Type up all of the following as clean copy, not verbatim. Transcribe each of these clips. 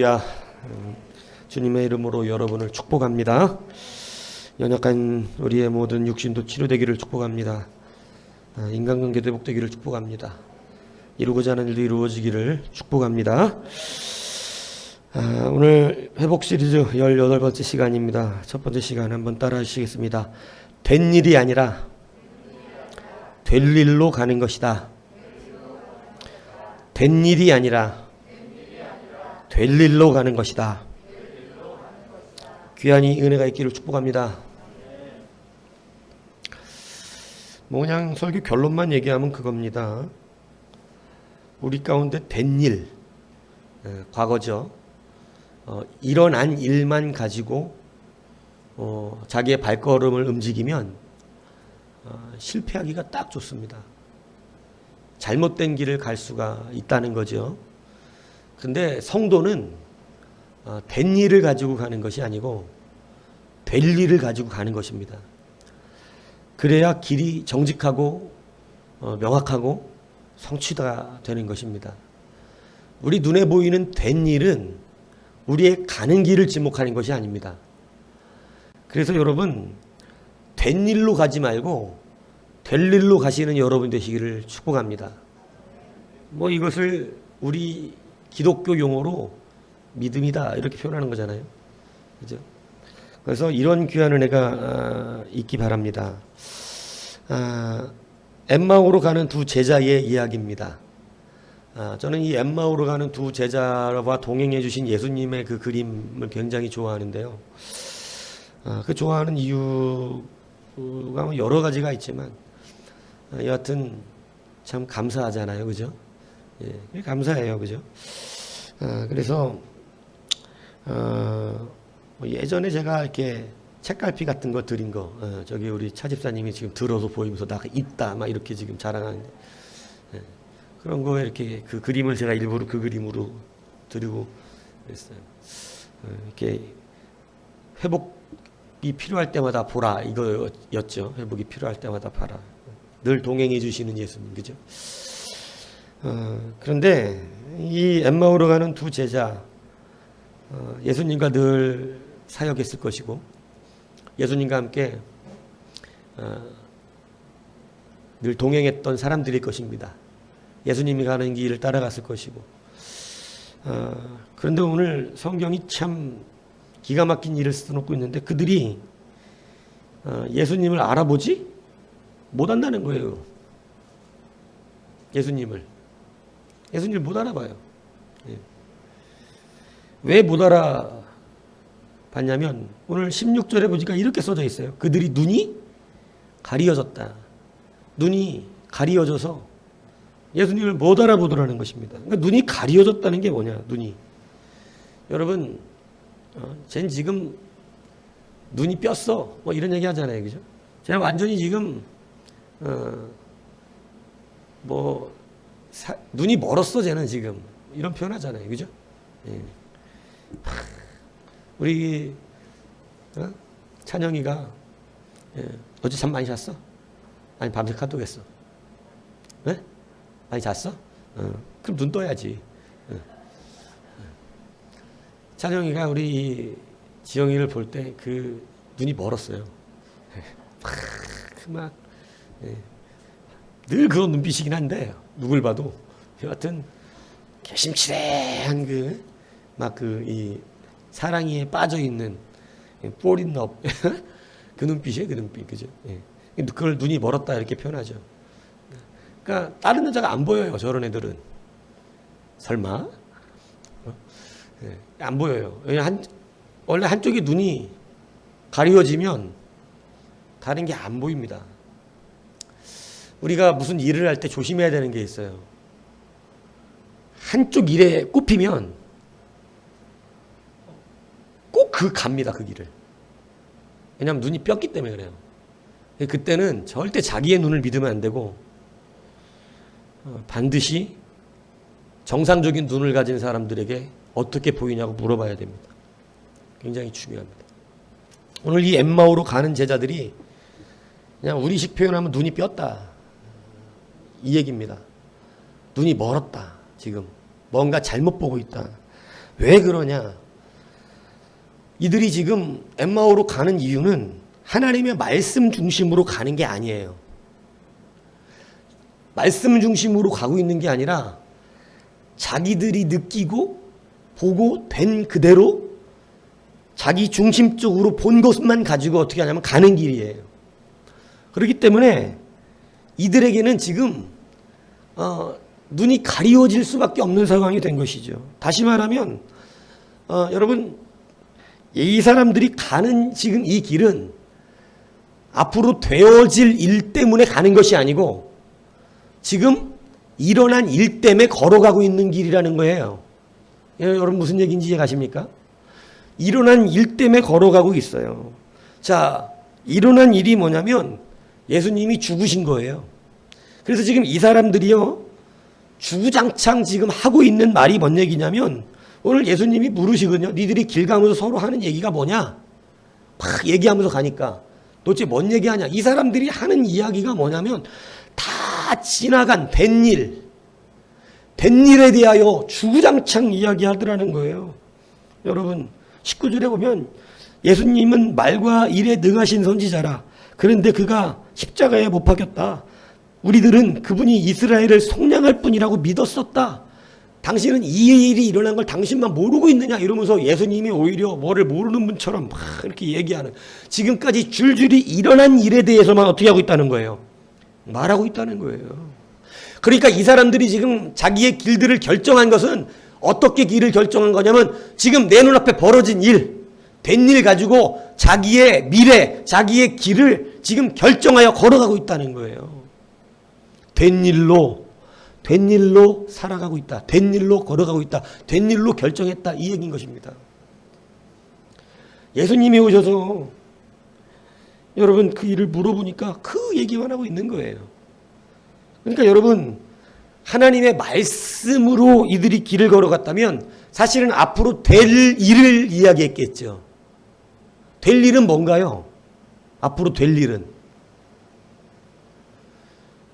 할렐루야. 주님의 이름으로 여러분을 축복합니다. 연약한 우리의 모든 육신도 치료되기를 축복합니다. 인간관계도 회복되기를 축복합니다. 이루고자 하는 일도 이루어지기를 축복합니다. 오늘 회복 시리즈 18번째 시간입니다. 첫 번째 시간 한번 따라 하시겠습니다. 된 일이 아니라 될 일로 가는 것이다. 된 일이 아니라 될 일로 가는 것이다. 귀한 이 은혜가 있기를 축복합니다. 그냥 설교 결론만 얘기하면 그겁니다. 우리 가운데 된 일, 과거죠. 일어난 일만 가지고 자기의 발걸음을 움직이면 실패하기가 딱 좋습니다. 잘못된 길을 갈 수가 있다는 거죠. 근데 성도는 된 일을 가지고 가는 것이 아니고 될 일을 가지고 가는 것입니다. 그래야 길이 정직하고 명확하고 성취가 되는 것입니다. 우리 눈에 보이는 된 일은 우리의 가는 길을 지목하는 것이 아닙니다. 그래서 여러분, 된 일로 가지 말고 될 일로 가시는 여러분 되시기를 축복합니다. 이것을 우리 기독교 용어로 믿음이다 이렇게 표현하는 거잖아요. 그죠? 그래서 이런 귀한 은혜가 있기 바랍니다. 엠마오로 가는 두 제자의 이야기입니다. 저는 이 엠마오로 가는 두 제자와 동행해 주신 예수님의 그 그림을 굉장히 좋아하는데요. 그 좋아하는 이유가 여러 가지가 있지만 여하튼 참 감사하잖아요. 그죠? 예, 감사해요. 그죠? 그래서 예전에 제가 이렇게 책갈피 같은 거 드린 거 저기 우리 차 집사님이 지금 들어서 보이면서 나 있다 막 이렇게 지금 자랑하는데 그런 거 이렇게 그 그림을 제가 일부러 그 그림으로 드리고 그랬어요. 이렇게 회복이 필요할 때마다 보라 이거였죠. 회복이 필요할 때마다 봐라. 늘 동행해 주시는 예수님, 그죠? 그런데 이 엠마오로 가는 두 제자, 예수님과 늘 사역했을 것이고 예수님과 함께 늘 동행했던 사람들일 것입니다. 예수님이 가는 길을 따라갔을 것이고 그런데 오늘 성경이 참 기가 막힌 일을 써놓고 있는데 그들이 예수님을 알아보지 못한다는 거예요. 예수님을 못 알아봐요. 왜 못 알아봤냐면 오늘 16절에 보니까 이렇게 써져 있어요. 그들이 눈이 가리어졌다. 눈이 가리어져서 예수님을 못 알아보더라는 것입니다. 그러니까 눈이 가리어졌다는 게 뭐냐? 눈이 여러분, 쟨 지금 눈이 뼈어 이런 얘기 하잖아요, 그죠? 쟤는 완전히 지금 눈이 멀었어, 쟤는 지금 이런 표현 하잖아요, 그죠? 예. 우리 찬영이가 어제 잠 많이 잤어? 아니 밤새 카톡했어. 네? 많이 잤어? 그럼 눈 떠야지. 찬영이가 우리 지영이를 볼 때 그 눈이 멀었어요. 막 늘 그런 눈빛이긴 한데 누굴 봐도 여하튼 개심치레한 이 사랑이에 빠져 있는 뽀린 업 그 눈빛이에요, 그 눈빛, 그죠? 그걸 눈이 멀었다 이렇게 표현하죠. 그러니까 다른 여자가 안 보여요, 저런 애들은. 설마? 안 보여요. 원래 한쪽이 눈이 가리워지면 다른 게 안 보입니다. 우리가 무슨 일을 할 때 조심해야 되는 게 있어요. 한쪽 일에 꼽히면 꼭 갑니다, 그 길을. 왜냐하면 눈이 뼈기 때문에 그래요. 그때는 절대 자기의 눈을 믿으면 안 되고 반드시 정상적인 눈을 가진 사람들에게 어떻게 보이냐고 물어봐야 됩니다. 굉장히 중요합니다. 오늘 이 엠마오로 가는 제자들이 그냥 우리식 표현하면 눈이 뼈다 이 얘기입니다. 눈이 멀었다. 지금 뭔가 잘못 보고 있다. 왜 그러냐? 이들이 지금 엠마오로 가는 이유는 하나님의 말씀 중심으로 가는 게 아니에요. 말씀 중심으로 가고 있는 게 아니라 자기들이 느끼고 보고 된 그대로 자기 중심적으로 본 것만 가지고 어떻게 하냐면 가는 길이에요. 그렇기 때문에 이들에게는 지금 눈이 가리워질 수밖에 없는 상황이 된 것이죠. 다시 말하면 여러분, 이 사람들이 가는 지금 이 길은 앞으로 되어질 일 때문에 가는 것이 아니고 지금 일어난 일 때문에 걸어가고 있는 길이라는 거예요. 여러분 무슨 얘기인지 이해가십니까? 일어난 일 때문에 걸어가고 있어요. 자, 일어난 일이 뭐냐면 예수님이 죽으신 거예요. 그래서 지금 이 사람들이요, 주구장창 지금 하고 있는 말이 뭔 얘기냐면, 오늘 예수님이 물으시거든요. 니들이 길 가면서 서로 하는 얘기가 뭐냐? 막 얘기하면서 가니까 도대체 뭔 얘기하냐? 이 사람들이 하는 이야기가 뭐냐면 다 지나간 된 일에 대하여 주구장창 이야기하더라는 거예요. 여러분 19절에 보면 예수님은 말과 일에 능하신 선지자라. 그런데 그가 십자가에 못 박혔다. 우리들은 그분이 이스라엘을 속량할 분이라고 믿었었다. 당신은 이 일이 일어난 걸 당신만 모르고 있느냐 이러면서 예수님이 오히려 뭐를 모르는 분처럼 막 이렇게 얘기하는, 지금까지 줄줄이 일어난 일에 대해서만 어떻게 하고 있다는 거예요? 말하고 있다는 거예요. 그러니까 이 사람들이 지금 자기의 길들을 결정한 것은 어떻게 길을 결정한 거냐면 지금 내 눈앞에 벌어진 일, 된 일 가지고 자기의 미래, 자기의 길을 지금 결정하여 걸어가고 있다는 거예요. 된 일로 살아가고 있다. 된 일로 걸어가고 있다. 된 일로 결정했다. 이 얘기인 것입니다. 예수님이 오셔서 여러분 그 일을 물어보니까 그 얘기만 하고 있는 거예요. 그러니까 여러분, 하나님의 말씀으로 이들이 길을 걸어갔다면 사실은 앞으로 될 일을 이야기했겠죠. 될 일은 뭔가요? 앞으로 될 일은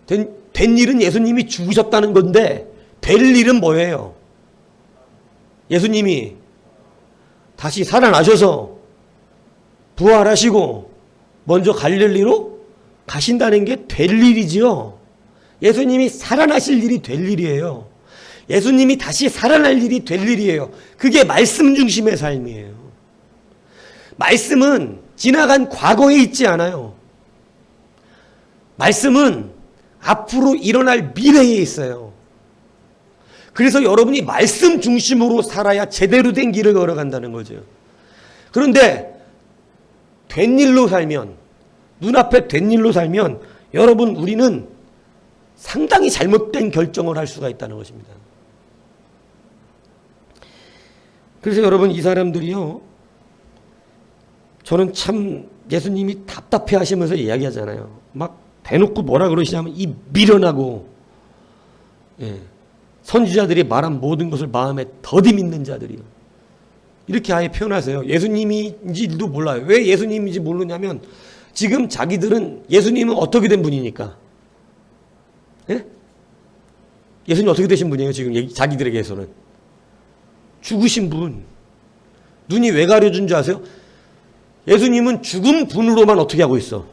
된 일은 예수님이 죽으셨다는 건데 될 일은 뭐예요? 예수님이 다시 살아나셔서 부활하시고 먼저 갈릴리로 가신다는 게 될 일이지요. 예수님이 살아나실 일이 될 일이에요. 예수님이 다시 살아날 일이 될 일이에요. 그게 말씀 중심의 삶이에요. 말씀은 지나간 과거에 있지 않아요. 말씀은 앞으로 일어날 미래에 있어요. 그래서 여러분이 말씀 중심으로 살아야 제대로 된 길을 걸어간다는 거죠. 그런데 된 일로 살면, 눈앞에 된 일로 살면 여러분 우리는 상당히 잘못된 결정을 할 수가 있다는 것입니다. 그래서 여러분 이 사람들이요, 저는 참 예수님이 답답해 하시면서 이야기하잖아요. 막 대놓고 뭐라 그러시냐면 이 미련하고 선지자들이 말한 모든 것을 마음에 더디 믿는 자들이요. 이렇게 아예 표현하세요. 예수님인지도 몰라요. 왜 예수님인지 모르냐면 지금 자기들은 예수님은 어떻게 된 분이니까. 예? 예수님 어떻게 되신 분이에요? 지금 자기들에게서는. 죽으신 분. 눈이 왜 가려준 줄 아세요? 예수님은 죽은 분으로만 어떻게 하고 있어?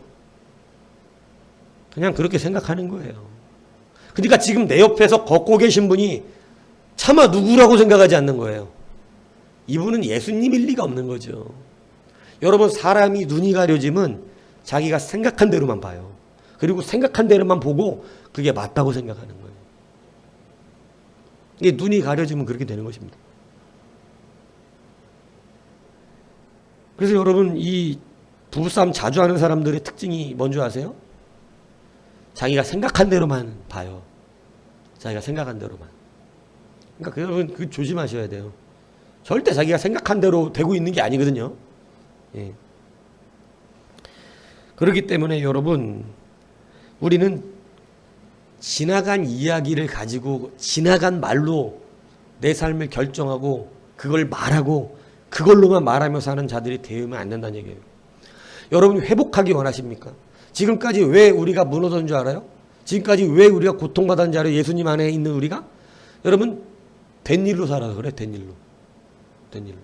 그냥 그렇게 생각하는 거예요. 그러니까 지금 내 옆에서 걷고 계신 분이 차마 누구라고 생각하지 않는 거예요. 이분은 예수님일 리가 없는 거죠. 여러분, 사람이 눈이 가려지면 자기가 생각한 대로만 봐요. 그리고 생각한 대로만 보고 그게 맞다고 생각하는 거예요. 이게 눈이 가려지면 그렇게 되는 것입니다. 그래서 여러분, 이 부부싸움 자주 하는 사람들의 특징이 뭔지 아세요? 자기가 생각한 대로만 봐요. 자기가 생각한 대로만. 그러니까 여러분 그 조심하셔야 돼요. 절대 자기가 생각한 대로 되고 있는 게 아니거든요. 예. 그렇기 때문에 여러분, 우리는 지나간 이야기를 가지고 지나간 말로 내 삶을 결정하고 그걸 말하고 그걸로만 말하며 사는 자들이 되면 안 된다는 얘기예요. 여러분 회복하기 원하십니까? 지금까지 왜 우리가 무너졌는 줄 알아요? 지금까지 왜 우리가 고통받았는지 알아요? 예수님 안에 있는 우리가? 여러분 된 일로 살아서 그래. 된 일로. 된 일로.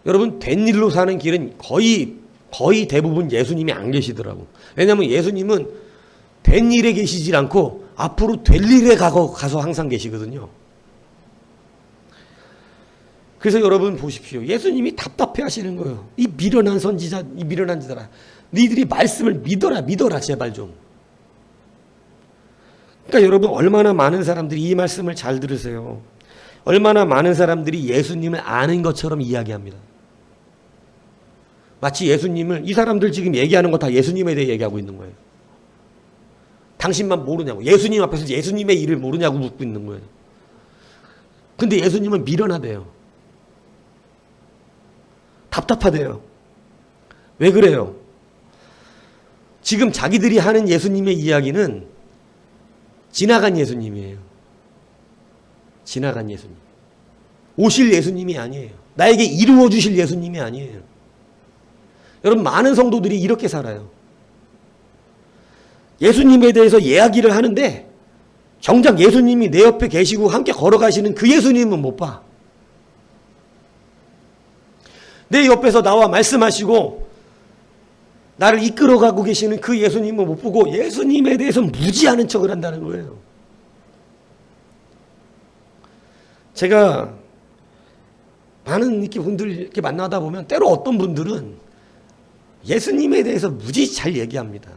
여러분, 된 일로 사는 길은 거의 대부분 예수님이 안 계시더라고. 왜냐하면 예수님은 된 일에 계시질 않고 앞으로 될 일에 가서 항상 계시거든요. 그래서 여러분 보십시오. 예수님이 답답해 하시는 거예요. 이 미련한 선지자, 이 미련한 자들아, 니들이 말씀을 믿어라 제발 좀. 그러니까 여러분, 얼마나 많은 사람들이 이 말씀을 잘 들으세요. 얼마나 많은 사람들이 예수님을 아는 것처럼 이야기합니다. 마치 예수님을, 이 사람들 지금 얘기하는 거 다 예수님에 대해 얘기하고 있는 거예요. 당신만 모르냐고. 예수님 앞에서 예수님의 일을 모르냐고 묻고 있는 거예요. 근데 예수님은 미련하대요. 답답하대요. 왜 그래요? 지금 자기들이 하는 예수님의 이야기는 지나간 예수님이에요. 지나간 예수님. 오실 예수님이 아니에요. 나에게 이루어 주실 예수님이 아니에요. 여러분, 많은 성도들이 이렇게 살아요. 예수님에 대해서 이야기를 하는데 정작 예수님이 내 옆에 계시고 함께 걸어가시는 그 예수님은 못 봐. 내 옆에서 나와 말씀하시고 나를 이끌어가고 계시는 그 예수님은 못 보고 예수님에 대해서 무지하는 척을 한다는 거예요. 제가 많은 이렇게 분들 이렇게 만나다 보면 때로 어떤 분들은 예수님에 대해서 무지 잘 얘기합니다.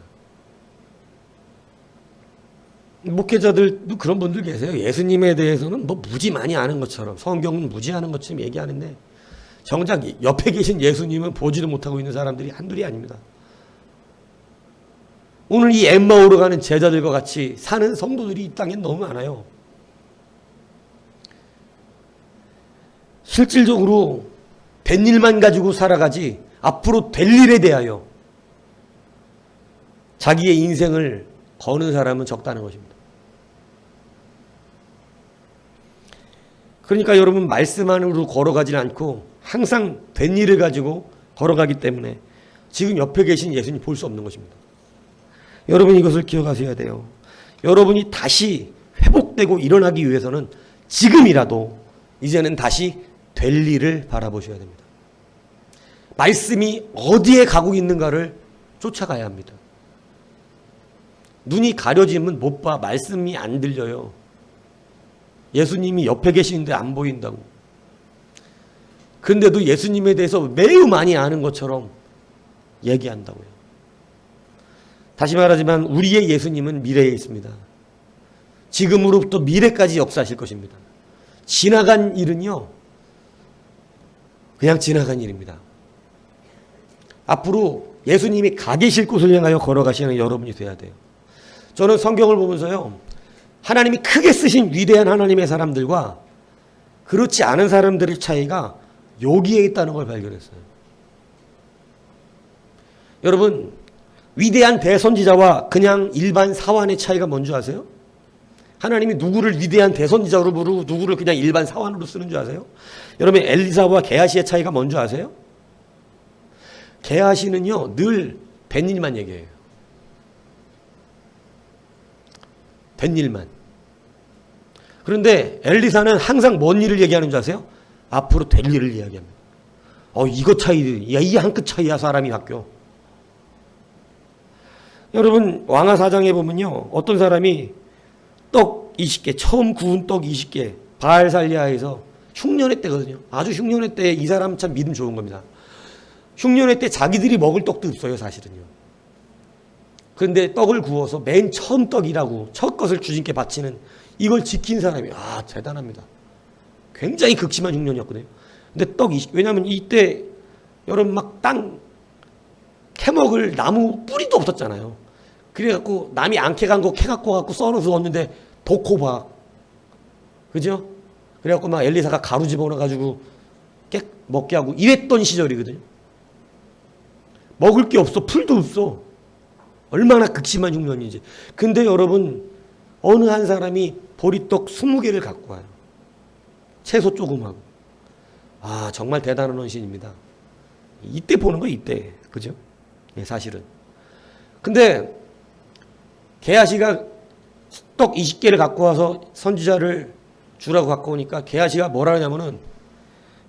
목회자들도 그런 분들 계세요. 예수님에 대해서는 뭐 무지 많이 아는 것처럼, 성경은 무지하는 것처럼 얘기하는데 정작 옆에 계신 예수님은 보지도 못하고 있는 사람들이 한둘이 아닙니다. 오늘 이 엠마오로 가는 제자들과 같이 사는 성도들이 이 땅에 너무 많아요. 실질적으로 된 일만 가지고 살아가지 앞으로 될 일에 대하여 자기의 인생을 거는 사람은 적다는 것입니다. 그러니까 여러분, 말씀 안으로 걸어가지 않고 항상 된 일을 가지고 걸어가기 때문에 지금 옆에 계신 예수님 볼 수 없는 것입니다. 여러분, 이것을 기억하셔야 돼요. 여러분이 다시 회복되고 일어나기 위해서는 지금이라도 이제는 다시 될 일을 바라보셔야 됩니다. 말씀이 어디에 가고 있는가를 쫓아가야 합니다. 눈이 가려지면 못 봐. 말씀이 안 들려요. 예수님이 옆에 계시는데 안 보인다고. 그런데도 예수님에 대해서 매우 많이 아는 것처럼 얘기한다고요. 다시 말하지만 우리의 예수님은 미래에 있습니다. 지금으로부터 미래까지 역사하실 것입니다. 지나간 일은요, 그냥 지나간 일입니다. 앞으로 예수님이 가 계실 곳을 향하여 걸어가시는 여러분이 돼야 돼요. 저는 성경을 보면서요, 하나님이 크게 쓰신 위대한 하나님의 사람들과 그렇지 않은 사람들의 차이가 여기에 있다는 걸 발견했어요. 여러분, 위대한 대선지자와 그냥 일반 사환의 차이가 뭔지 아세요? 하나님이 누구를 위대한 대선지자로 부르고 누구를 그냥 일반 사환으로 쓰는 줄 아세요? 여러분, 엘리사와 게하시의 차이가 뭔지 아세요? 게하시는요, 늘 된 일만 얘기해요. 된 일만. 그런데 엘리사는 항상 뭔 일을 얘기하는 줄 아세요? 앞으로 될 일을 이야기합니다. 이거 차이, 야, 이 한 끗 차이야, 사람이 바뀌어. 여러분, 왕하사장에 보면요, 어떤 사람이 떡 20개, 처음 구운 떡 20개, 바알살리아에서 흉년회 때거든요. 아주 흉년회 때 이 사람 참 믿음 좋은 겁니다. 흉년회 때 자기들이 먹을 떡도 없어요, 사실은요. 그런데 떡을 구워서 맨 처음 떡이라고 첫 것을 주님께 바치는 이걸 지킨 사람이, 대단합니다. 굉장히 극심한 흉년이었거든요. 근데 떡 20, 왜냐하면 이때 여러분 막 땅 캐먹을 나무 뿌리도 없었잖아요. 그래갖고 남이 안 캐간 거 캐갖고 갖고 썰어서 넣었는데 독호박, 그죠? 그래갖고 막 엘리사가 가루 집어넣어가지고 먹게 하고 이랬던 시절이거든요. 먹을 게 없어, 풀도 없어. 얼마나 극심한 흉년인지. 근데 여러분, 어느 한 사람이 보리떡 20개를 갖고 와요. 채소 조금하고. 정말 대단한 헌신입니다. 이때 보는 거예요, 이때. 그죠? 예, 사실은. 근데 게하시가 떡 20개를 갖고 와서 선지자를 주라고 갖고 오니까 게하시가 뭐라 하냐면은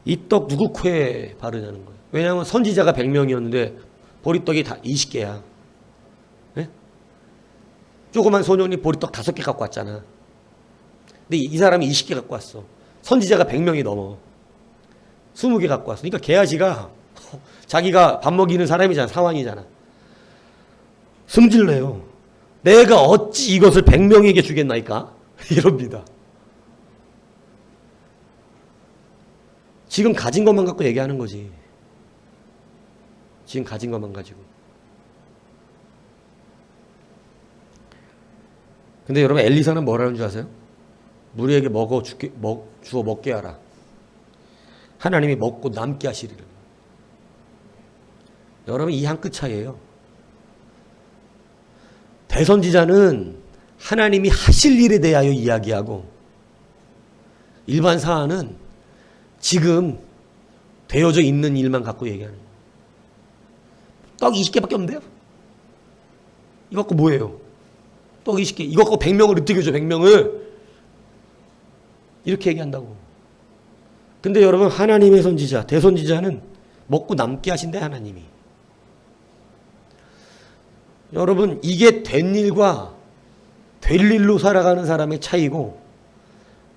이 떡 누구 코에 바르냐는 거예요. 왜냐하면 선지자가 100명이었는데 보리떡이 다 20개야. 네? 조그만 소년이 보리떡 5개 갖고 왔잖아. 근데 이 사람이 20개 갖고 왔어. 선지자가 100명이 넘어. 20개 갖고 왔어. 그러니까 게하시가 자기가 밥 먹이는 사람이잖아. 상황이잖아. 승질내요. 내가 어찌 이것을 100명에게 주겠나이까? 이럽니다. 지금 가진 것만 갖고 얘기하는 거지. 지금 가진 것만 가지고. 근데 여러분 엘리사는 뭐라는 줄 아세요? 무리에게 주어 먹게 하라. 하나님이 먹고 남게 하시리라. 여러분 이 한 끗 차이예요. 대선지자는 하나님이 하실 일에 대하여 이야기하고 일반 사안은 지금 되어져 있는 일만 갖고 얘기하는 거예요. 떡 20개밖에 없는데요? 이거 갖고 뭐예요? 떡 20개. 이거 갖고 100명을 어떻게 줘? 100명을. 이렇게 얘기한다고. 근데 여러분 하나님의 선지자, 대선지자는 먹고 남게 하신대 하나님이. 여러분 이게 된 일과 될 일로 살아가는 사람의 차이고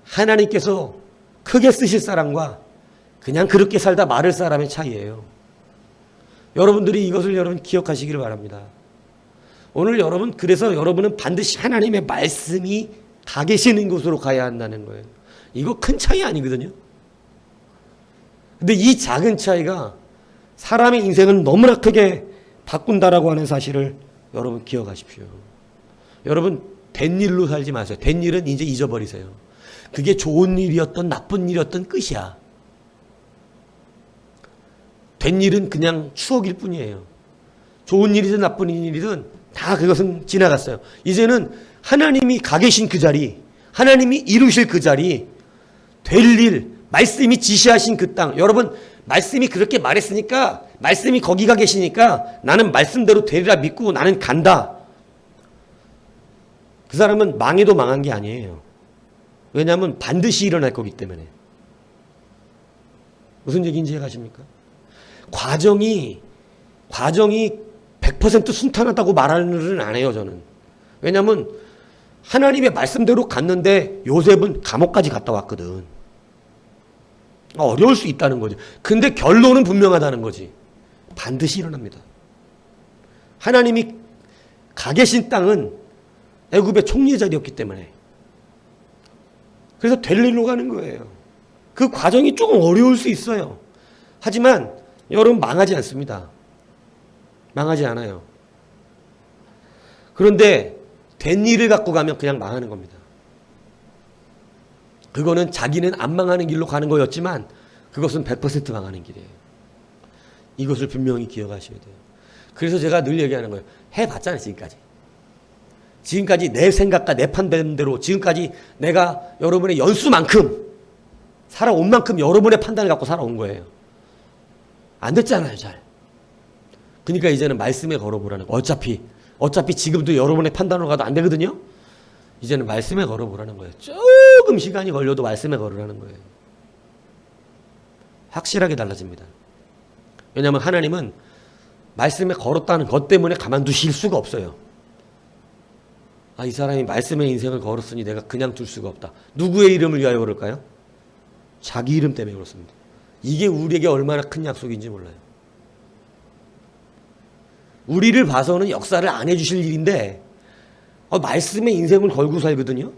하나님께서 크게 쓰실 사람과 그냥 그렇게 살다 마를 사람의 차이예요. 여러분들이 이것을 여러분 기억하시기를 바랍니다. 오늘 여러분 그래서 여러분은 반드시 하나님의 말씀이 가 계시는 곳으로 가야 한다는 거예요. 이거 큰 차이 아니거든요. 근데 이 작은 차이가 사람의 인생을 너무나 크게 바꾼다라고 하는 사실을 여러분 기억하십시오. 여러분 된 일로 살지 마세요. 된 일은 이제 잊어버리세요. 그게 좋은 일이었던 나쁜 일이었던 끝이야. 된 일은 그냥 추억일 뿐이에요. 좋은 일이든 나쁜 일이든 다 그것은 지나갔어요. 이제는 하나님이 가 계신 그 자리, 하나님이 이루실 그 자리, 될 일, 말씀이 지시하신 그 땅. 여러분 말씀이 그렇게 말했으니까 말씀이 거기 가 계시니까 나는 말씀대로 되리라 믿고 나는 간다. 그 사람은 망해도 망한 게 아니에요. 왜냐하면 반드시 일어날 거기 때문에. 무슨 얘기인지 이해가십니까? 과정이 100% 순탄하다고 말하는 안 해요, 저는. 왜냐하면 하나님의 말씀대로 갔는데 요셉은 감옥까지 갔다 왔거든. 어려울 수 있다는 거지. 근데 결론은 분명하다는 거지. 반드시 일어납니다. 하나님이 가 계신 땅은 애굽의 총리의 자리였기 때문에. 그래서 될 일로 가는 거예요. 그 과정이 조금 어려울 수 있어요. 하지만 여러분 망하지 않습니다. 망하지 않아요. 그런데 된 일을 갖고 가면 그냥 망하는 겁니다. 그거는 자기는 안 망하는 길로 가는 거였지만 그것은 100% 망하는 길이에요. 이것을 분명히 기억하셔야 돼요. 그래서 제가 늘 얘기하는 거예요. 해봤잖아요, 지금까지. 지금까지 내 생각과 내 판단대로 지금까지 내가 여러분의 연수만큼 살아온 만큼 여러분의 판단을 갖고 살아온 거예요. 안 됐잖아요, 잘. 그러니까 이제는 말씀에 걸어보라는 거예요. 어차피 지금도 여러분의 판단으로 가도 안 되거든요. 이제는 말씀에 걸어보라는 거예요. 조금 시간이 걸려도 말씀에 걸으라는 거예요. 확실하게 달라집니다. 왜냐하면 하나님은 말씀에 걸었다는 것 때문에 가만두실 수가 없어요. 이 사람이 말씀의 인생을 걸었으니 내가 그냥 둘 수가 없다. 누구의 이름을 위하여 그럴까요? 자기 이름 때문에 그렇습니다. 이게 우리에게 얼마나 큰 약속인지 몰라요. 우리를 봐서는 역사를 안 해주실 일인데 말씀의 인생을 걸고 살거든요.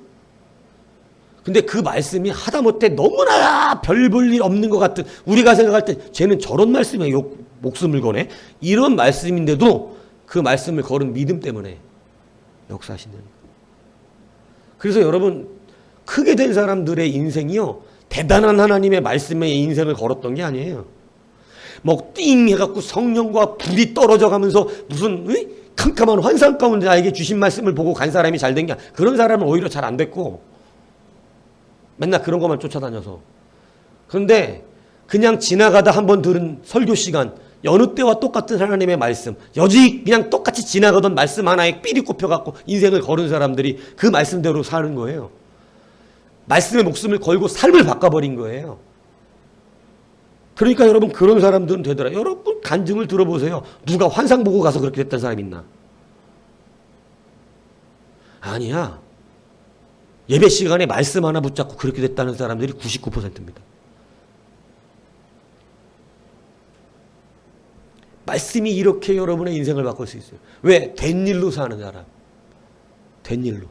근데 그 말씀이 하다못해 너무나 별 볼 일 없는 것 같은, 우리가 생각할 때 쟤는 저런 말씀에 목숨을 거네? 이런 말씀인데도 그 말씀을 걸은 믿음 때문에 역사하시는. 그래서 여러분 크게 된 사람들의 인생이요, 대단한 하나님의 말씀에 인생을 걸었던 게 아니에요. 띵 해갖고 성령과 불이 떨어져 가면서 무슨 캄캄한 환상 가운데 나에게 주신 말씀을 보고 간 사람이 잘 된 게 아니야. 그런 사람은 오히려 잘 안 됐고 맨날 그런 것만 쫓아다녀서. 그런데 그냥 지나가다 한번 들은 설교 시간, 여느 때와 똑같은 하나님의 말씀, 여지 그냥 똑같이 지나가던 말씀 하나에 삘이 꼽혀갖고 인생을 걸은 사람들이 그 말씀대로 사는 거예요. 말씀의 목숨을 걸고 삶을 바꿔버린 거예요. 그러니까 여러분 그런 사람들은 되더라. 여러분 간증을 들어보세요. 누가 환상 보고 가서 그렇게 됐다는 사람 있나? 아니야. 예배 시간에 말씀 하나 붙잡고 그렇게 됐다는 사람들이 99%입니다. 말씀이 이렇게 여러분의 인생을 바꿀 수 있어요. 왜? 된 일로 사는 사람. 된 일로.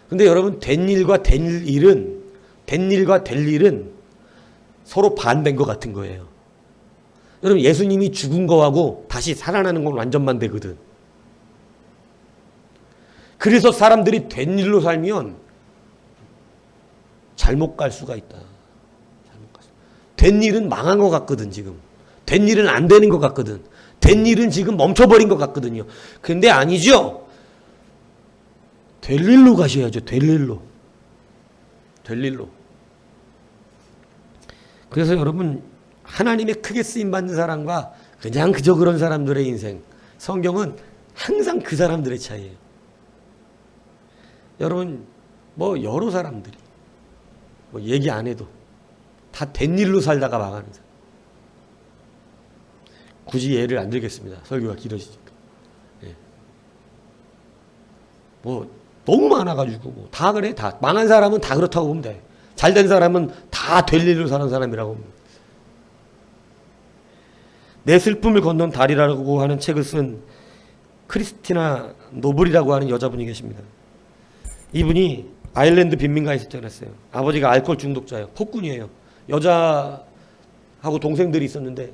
근데 여러분 된 일과 될 일은 서로 반대인 것 같은 거예요. 여러분 예수님이 죽은 거하고 다시 살아나는 건 완전 반대거든. 그래서 사람들이 된 일로 살면 잘못 갈 수가 있다. 된 일은 망한 것 같거든 지금. 된 일은 안 되는 것 같거든. 된 일은 지금 멈춰버린 것 같거든요. 근데 아니죠. 될 일로 가셔야죠. 될 일로. 될 일로. 그래서 여러분 하나님의 크게 쓰임받는 사람과 그냥 그저 그런 사람들의 인생, 성경은 항상 그 사람들의 차이예요. 여러분 뭐 여러 사람들이 뭐 얘기 안 해도 다 된 일로 살다가 망하는 사람. 굳이 예를 안 들겠습니다. 설교가 길어지니까. 예. 뭐 너무 많아가지고 뭐 다 그래. 다 망한 사람은 다 그렇다고 보면 돼. 잘된 사람은 다 될 일로 사는 사람이라고 봅니다. 내 슬픔을 건넌 달이라고 하는 책을 쓴 크리스티나 노블이라고 하는 여자분이 계십니다. 이분이 아일랜드 빈민가에서 태어났어요. 아버지가 알코올 중독자예요. 폭군이에요. 여자하고 동생들이 있었는데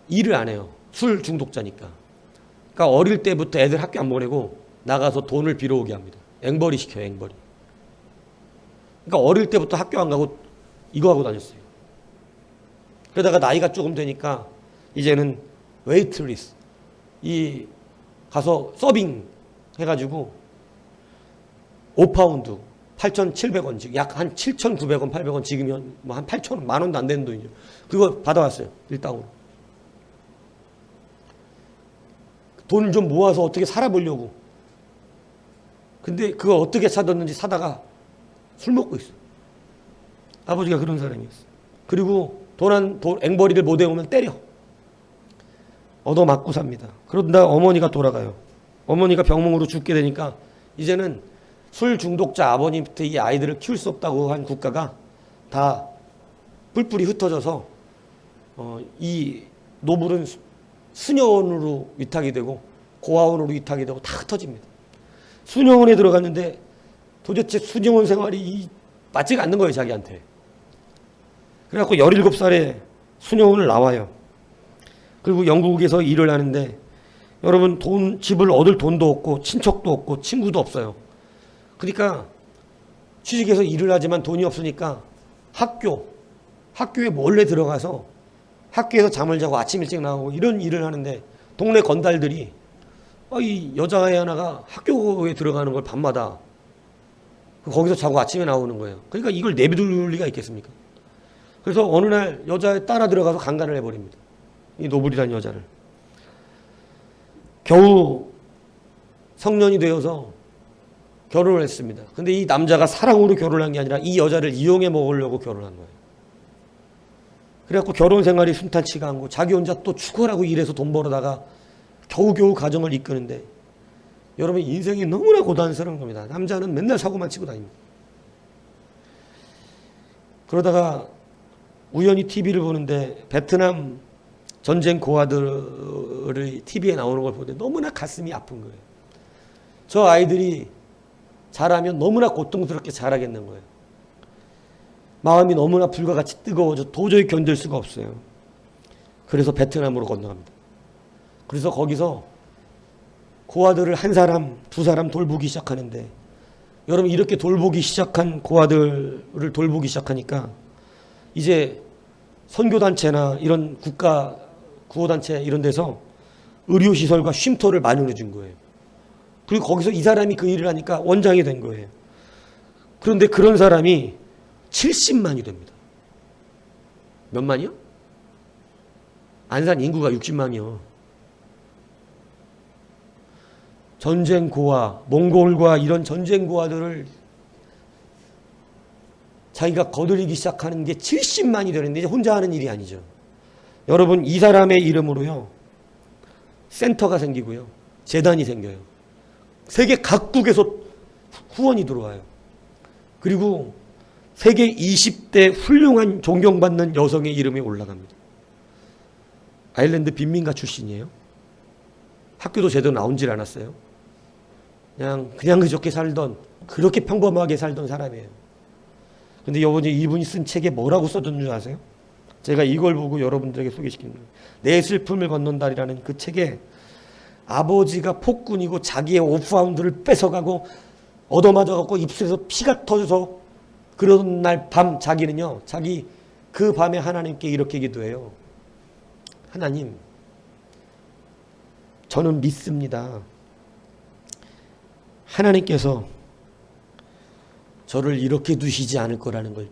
일을 안 해요. 술 중독자니까. 그러니까 어릴 때부터 애들 학교 안 보내고 나가서 돈을 빌어오게 합니다. 앵벌이 시켜요. 앵벌이. 그러니까 어릴 때부터 학교 안 가고 이거 하고 다녔어요. 그러다가 나이가 조금 되니까 이제는 웨이트리스 이 가서 서빙 해가지고 5파운드 8,700원 지금 약 한 7,900원 800원 지금은 뭐 한 8,000원 만원도 안 되는 돈이죠. 그거 받아왔어요. 일당으로. 돈 좀 모아서 어떻게 살아보려고. 근데 그거 어떻게 사뒀는지 사다가 술 먹고 있어. 아버지가 그런 사람이었어. 그리고 앵벌이를 못 외우면 때려. 얻어맞고 삽니다. 그러다 어머니가 돌아가요. 어머니가 병몽으로 죽게 되니까 이제는 술 중독자 아버님부터 이 아이들을 키울 수 없다고 한 국가가 다 뿔뿔이 흩어져서 이 노블은 수녀원으로 위탁이 되고 고아원으로 위탁이 되고 다 흩어집니다. 수녀원에 들어갔는데 도대체 수녀원 생활이 맞지가 않는 거예요. 자기한테. 그래갖고 17살에 수녀원을 나와요. 그리고 영국에서 일을 하는데 여러분 집을 얻을 돈도 없고 친척도 없고 친구도 없어요. 그러니까 취직해서 일을 하지만 돈이 없으니까 학교에 몰래 들어가서 학교에서 잠을 자고 아침 일찍 나오고 이런 일을 하는데 동네 건달들이 이 여자애 하나가 학교에 들어가는 걸 밤마다 거기서 자고 아침에 나오는 거예요. 그러니까 이걸 내비둘 리가 있겠습니까? 그래서 어느 날 여자애 따라 들어가서 강간을 해버립니다. 이 노블이라는 여자를. 겨우 성년이 되어서 결혼을 했습니다. 근데 이 남자가 사랑으로 결혼한 게 아니라 이 여자를 이용해 먹으려고 결혼한 거예요. 그래갖고 결혼 생활이 순탄치가 않고 자기 혼자 또 축구라고 일해서 돈 벌어다가 겨우겨우 가정을 이끄는데 여러분 인생이 너무나 고단스러운 겁니다. 남자는 맨날 사고만 치고 다닙니다. 그러다가 우연히 TV를 보는데 베트남 전쟁 고아들의 TV에 나오는 걸 보는데 너무나 가슴이 아픈 거예요. 저 아이들이 자라면 너무나 고통스럽게 자라겠는 거예요. 마음이 너무나 불과 같이 뜨거워져 도저히 견딜 수가 없어요. 그래서 베트남으로 건너갑니다. 그래서 거기서 고아들을 한 사람, 두 사람 돌보기 시작하는데 여러분 이렇게 돌보기 시작한 고아들을 돌보기 시작하니까 이제 선교단체나 이런 국가 구호단체 이런 데서 의료시설과 쉼터를 마련해 준 거예요. 그리고 거기서 이 사람이 그 일을 하니까 원장이 된 거예요. 그런데 그런 사람이 70만이 됩니다. 몇 만이요? 안산 인구가 60만이요. 전쟁 고아, 몽골과 이런 전쟁 고아들을 자기가 거들이기 시작하는 게 70만이 되는데 이제 혼자 하는 일이 아니죠. 여러분, 이 사람의 이름으로요, 센터가 생기고요, 재단이 생겨요. 세계 각국에서 후원이 들어와요. 그리고 세계 20대 훌륭한 존경받는 여성의 이름이 올라갑니다. 아일랜드 빈민가 출신이에요. 학교도 제대로 나온질 않았어요. 그냥 그저께 살던, 그렇게 평범하게 살던 사람이에요. 근데 이분이 쓴 책에 뭐라고 써둔 줄 아세요? 제가 이걸 보고 여러분들에게 소개시키는 거예요. 내 슬픔을 건넌다리라는 그 책에 아버지가 폭군이고 자기의 오프하운드를 뺏어가고 얻어맞아갖고 입술에서 피가 터져서 그런 날 밤 자기는요, 자기 그 밤에 하나님께 이렇게 기도해요. 하나님, 저는 믿습니다. 하나님께서 저를 이렇게 두시지 않을 거라는 걸.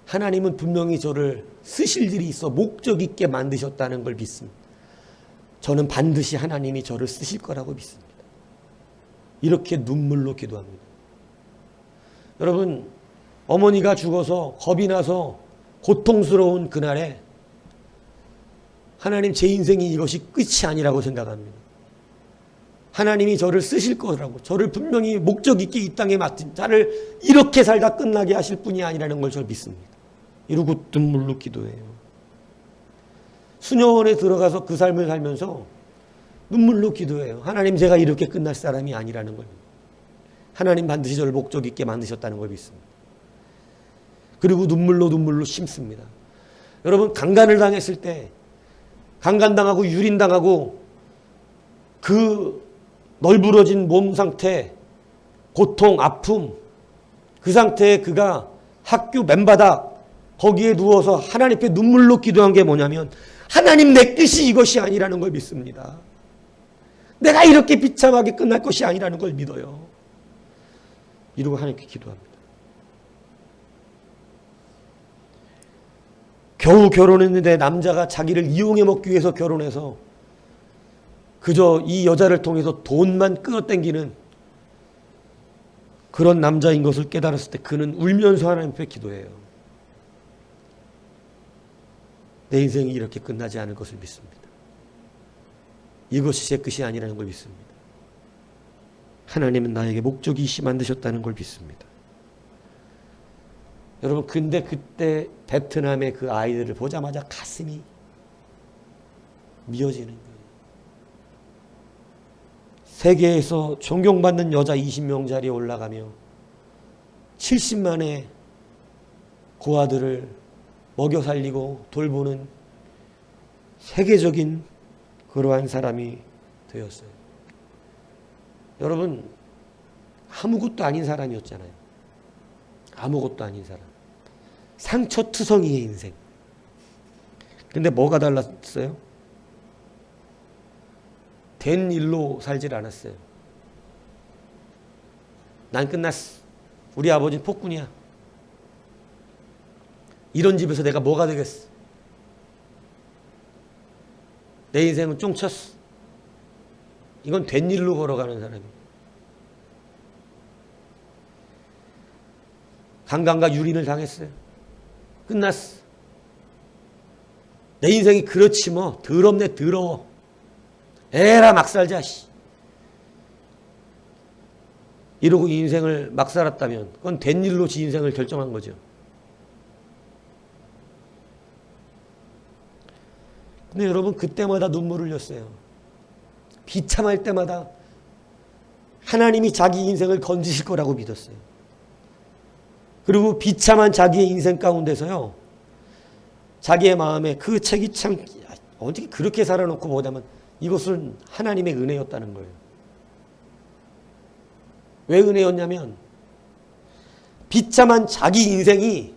하나님은 분명히 저를 쓰실 일이 있어 목적 있게 만드셨다는 걸 믿습니다. 저는 반드시 하나님이 저를 쓰실 거라고 믿습니다. 이렇게 눈물로 기도합니다. 여러분, 어머니가 죽어서 겁이 나서 고통스러운 그날에 하나님, 제 인생이 이것이 끝이 아니라고 생각합니다. 하나님이 저를 쓰실 거라고, 저를 분명히 목적 있게 이 땅에 맡은 자를 이렇게 살다 끝나게 하실 분이 아니라는 걸 저는 믿습니다. 이러고 눈물로 기도해요. 수녀원에 들어가서 그 삶을 살면서 눈물로 기도해요. 하나님, 제가 이렇게 끝날 사람이 아니라는 걸. 하나님 반드시 저를 목적 있게 만드셨다는 걸 믿습니다. 그리고 눈물로 심습니다. 여러분, 강간을 당했을 때, 강간당하고 유린당하고 그 널브러진 몸 상태, 고통, 아픔, 그 상태에 그가 학교 맨바닥 거기에 누워서 하나님께 눈물로 기도한 게 뭐냐면, 하나님, 내 뜻이 이것이 아니라는 걸 믿습니다. 내가 이렇게 비참하게 끝날 것이 아니라는 걸 믿어요. 이러고 하나님께 기도합니다. 겨우 결혼했는데 남자가 자기를 이용해 먹기 위해서 결혼해서 그저 이 여자를 통해서 돈만 끌어당기는 그런 남자인 것을 깨달았을 때 그는 울면서 하나님 앞에 기도해요. 내 인생이 이렇게 끝나지 않을 것을 믿습니다. 이것이 제 끝이 아니라는 걸 믿습니다. 하나님은 나에게 목적이 있이 만드셨다는 걸 믿습니다. 여러분, 근데 그때 베트남의 그 아이들을 보자마자 가슴이 미어지는 거예요. 세계에서 존경받는 여자 20명 자리에 올라가며 70만의 고아들을 먹여 살리고 돌보는 세계적인 그러한 사람이 되었어요. 여러분, 아무것도 아닌 사람이었잖아요. 아무것도 아닌 사람. 상처투성이의 인생. 근데 뭐가 달랐어요? 된 일로 살질 않았어요. 난 끝났어. 우리 아버지는 폭군이야. 이런 집에서 내가 뭐가 되겠어? 내 인생은 쫑쳤어. 이건 된 일로 걸어가는 사람이에요. 강간과 유린을 당했어요. 끝났어. 내 인생이 그렇지 뭐. 더럽네, 더러워. 에라, 막 살자. 이러고 인생을 막 살았다면 그건 된 일로 지 인생을 결정한 거죠. 근데 여러분, 그때마다 눈물을 흘렸어요. 비참할 때마다 하나님이 자기 인생을 건지실 거라고 믿었어요. 그리고 비참한 자기의 인생 가운데서요, 자기의 마음에 그 책이 참 어떻게 그렇게 살아놓고 보자면 이것은 하나님의 은혜였다는 거예요. 왜 은혜였냐면 비참한 자기 인생이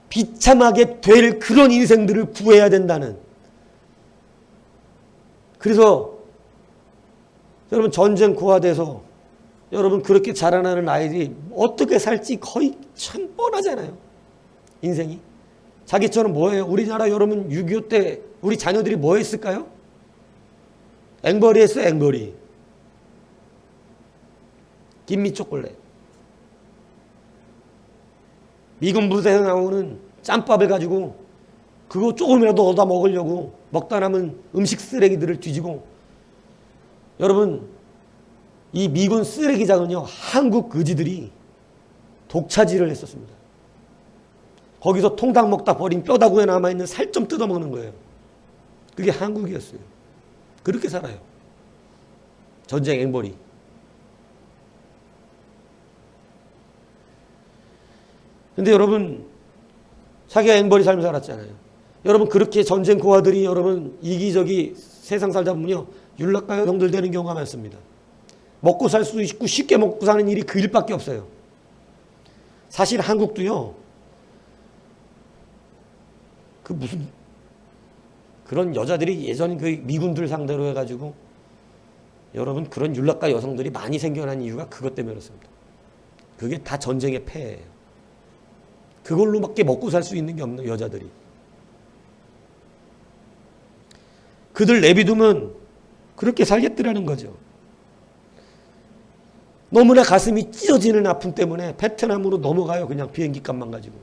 비참하게 될 그런 인생들을 구해야 된다는. 그래서 여러분, 전쟁 고아돼서 여러분 그렇게 자라나는 아이들이 어떻게 살지 거의 참 뻔하잖아요. 인생이. 자기처럼 뭐예요? 우리나라 여러분 6.25 때 우리 자녀들이 뭐 했을까요? 앵벌이 했어요. 앵벌이. 김미 초콜릿. 미군 부대에서 나오는 짬밥을 가지고 그거 조금이라도 얻어 먹으려고 먹다 남은 음식 쓰레기들을 뒤지고, 여러분 이 미군 쓰레기장은요 한국 의지들이 독차지를 했었습니다. 거기서 통닭 먹다 버린 뼈다구에 남아있는 살 좀 뜯어먹는 거예요. 그게 한국이었어요. 그렇게 살아요. 전쟁 앵벌이. 근데 여러분 자기가 앵벌이 삶을 살았잖아요. 여러분 그렇게 전쟁 고아들이 여러분 이기적이 세상 살다 보면요 윤락과 형들 되는 경우가 많습니다. 먹고 살 수 있고 쉽게 먹고 사는 일이 그 일밖에 없어요. 사실 한국도요 그 무슨 그런 여자들이 예전 그 미군들 상대로 해가지고 여러분 그런 윤락과 여성들이 많이 생겨난 이유가 그것 때문에 그렇습니다. 그게 다 전쟁의 폐해예요. 그걸로밖에 먹고 살 수 있는 게 없는 여자들이. 그들 내비두면 그렇게 살겠더라는 거죠. 너무나 가슴이 찢어지는 아픔 때문에 베트남으로 넘어가요. 그냥 비행기 값만 가지고.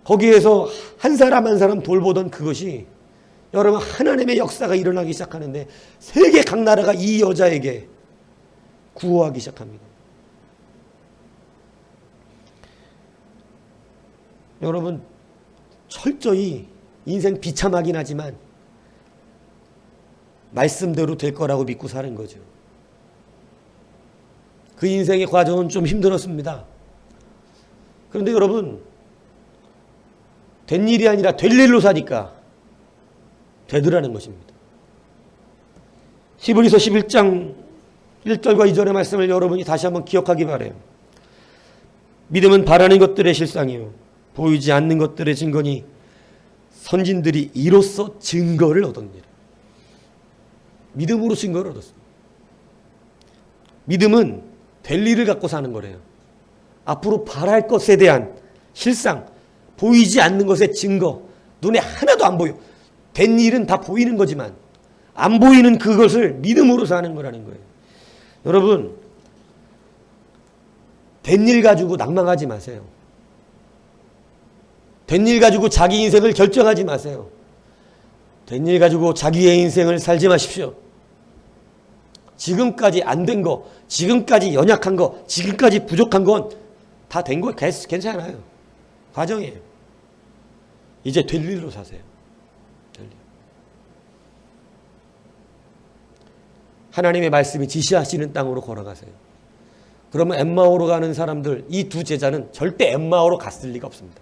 거기에서 한 사람 한 사람 돌보던 그것이 여러분 하나님의 역사가 일어나기 시작하는데 세계 각 나라가 이 여자에게 구호하기 시작합니다. 여러분 철저히 인생 비참하긴 하지만 말씀대로 될 거라고 믿고 사는 거죠. 그 인생의 과정은 좀 힘들었습니다. 그런데 여러분 된 일이 아니라 될 일로 사니까 되더라는 것입니다. 히브리서 11장 1절과 2절의 말씀을 여러분이 다시 한번 기억하기 바라요. 믿음은 바라는 것들의 실상이요 보이지 않는 것들의 증거니 선진들이 이로써 증거를 얻었느니라. 믿음으로 증거를 얻었습니다. 믿음은 될 일을 갖고 사는 거래요. 앞으로 바랄 것에 대한 실상, 보이지 않는 것의 증거, 눈에 하나도 안 보여. 된 일은 다 보이는 거지만 안 보이는 그것을 믿음으로 사는 거라는 거예요. 여러분 된 일 가지고 낭망하지 마세요. 된 일 가지고 자기 인생을 결정하지 마세요. 된 일 가지고 자기의 인생을 살지 마십시오. 지금까지 안 된 거, 지금까지 연약한 거, 지금까지 부족한 건 다 된 거 괜찮아요. 과정이에요. 이제 될 일로 사세요. 될 일. 하나님의 말씀이 지시하시는 땅으로 걸어가세요. 그러면 엠마오로 가는 사람들, 이 두 제자는 절대 엠마오로 갔을 리가 없습니다.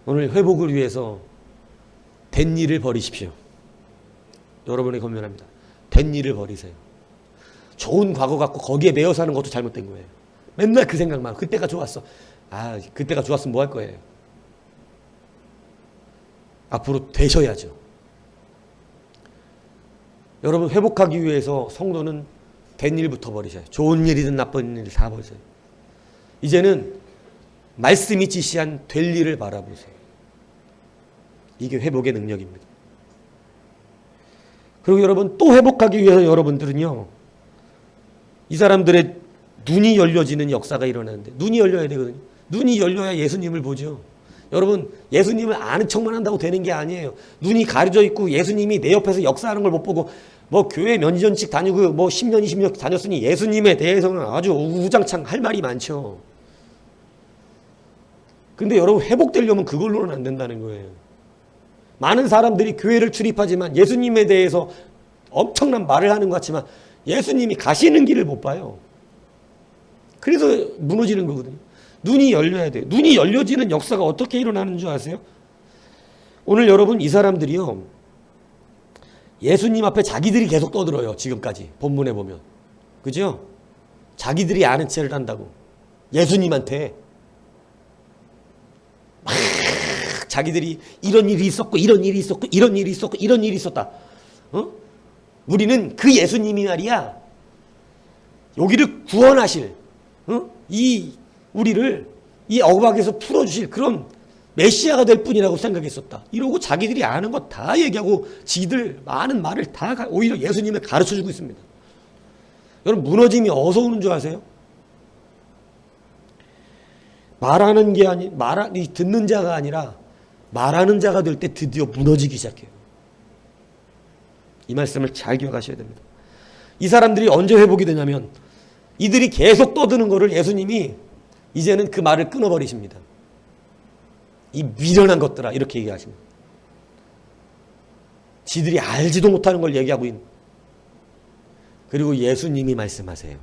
오늘 회복을 위해서 된 일을 버리십시오. 여러분이 권면합니다. 된 일을 버리세요. 좋은 과거 갖고 거기에 매여 사는 것도 잘못된 거예요. 맨날 그 생각만. 그때가 좋았어. 아, 그때가 좋았으면 뭐 할 거예요. 앞으로 되셔야죠. 여러분 회복하기 위해서 성도는 된 일부터 버리셔요. 좋은 일이든 나쁜 일 다 버리세요. 이제는 말씀이 지시한 될 일을 바라보세요. 이게 회복의 능력입니다. 그리고 여러분 또 회복하기 위해서 여러분들은요. 이 사람들의 눈이 열려지는 역사가 일어나는데 눈이 열려야 되거든요. 눈이 열려야 예수님을 보죠. 여러분 예수님을 아는 척만 한다고 되는 게 아니에요. 눈이 가려져 있고 예수님이 내 옆에서 역사하는 걸 못 보고 뭐 교회 몇 년씩 다니고 뭐 10년 20년 다녔으니 예수님에 대해서는 아주 우장창 할 말이 많죠. 근데 여러분 회복되려면 그걸로는 안 된다는 거예요. 많은 사람들이 교회를 출입하지만 예수님에 대해서 엄청난 말을 하는 것 같지만 예수님이 가시는 길을 못 봐요. 그래서 무너지는 거거든요. 눈이 열려야 돼요. 눈이 열려지는 역사가 어떻게 일어나는 줄 아세요? 오늘 여러분 이 사람들이요. 예수님 앞에 자기들이 계속 떠들어요. 지금까지 본문에 보면. 그죠? 자기들이 아는 체를 한다고. 예수님한테. 막 자기들이 이런 일이 있었고 이런 일이 있었고 이런 일이 있었고 이런 일이 있었다. 우리는 그 예수님이 말이야. 여기를 구원하실 이 우리를 이 억압에서 풀어주실 그런 메시아가 될 뿐이라고 생각했었다. 이러고 자기들이 아는 거 다 얘기하고 지들 많은 말을 다 오히려 예수님을 가르쳐주고 있습니다. 여러분 무너짐이 어디서 오는 줄 아세요? 말하는 게 듣는 자가 아니라 말하는 자가 될 때 드디어 무너지기 시작해요. 이 말씀을 잘 기억하셔야 됩니다. 이 사람들이 언제 회복이 되냐면 이들이 계속 떠드는 거를 예수님이 이제는 그 말을 끊어버리십니다. 이 미련한 것들아 이렇게 얘기하십니다. 지들이 알지도 못하는 걸 얘기하고 있는. 그리고 예수님이 말씀하세요.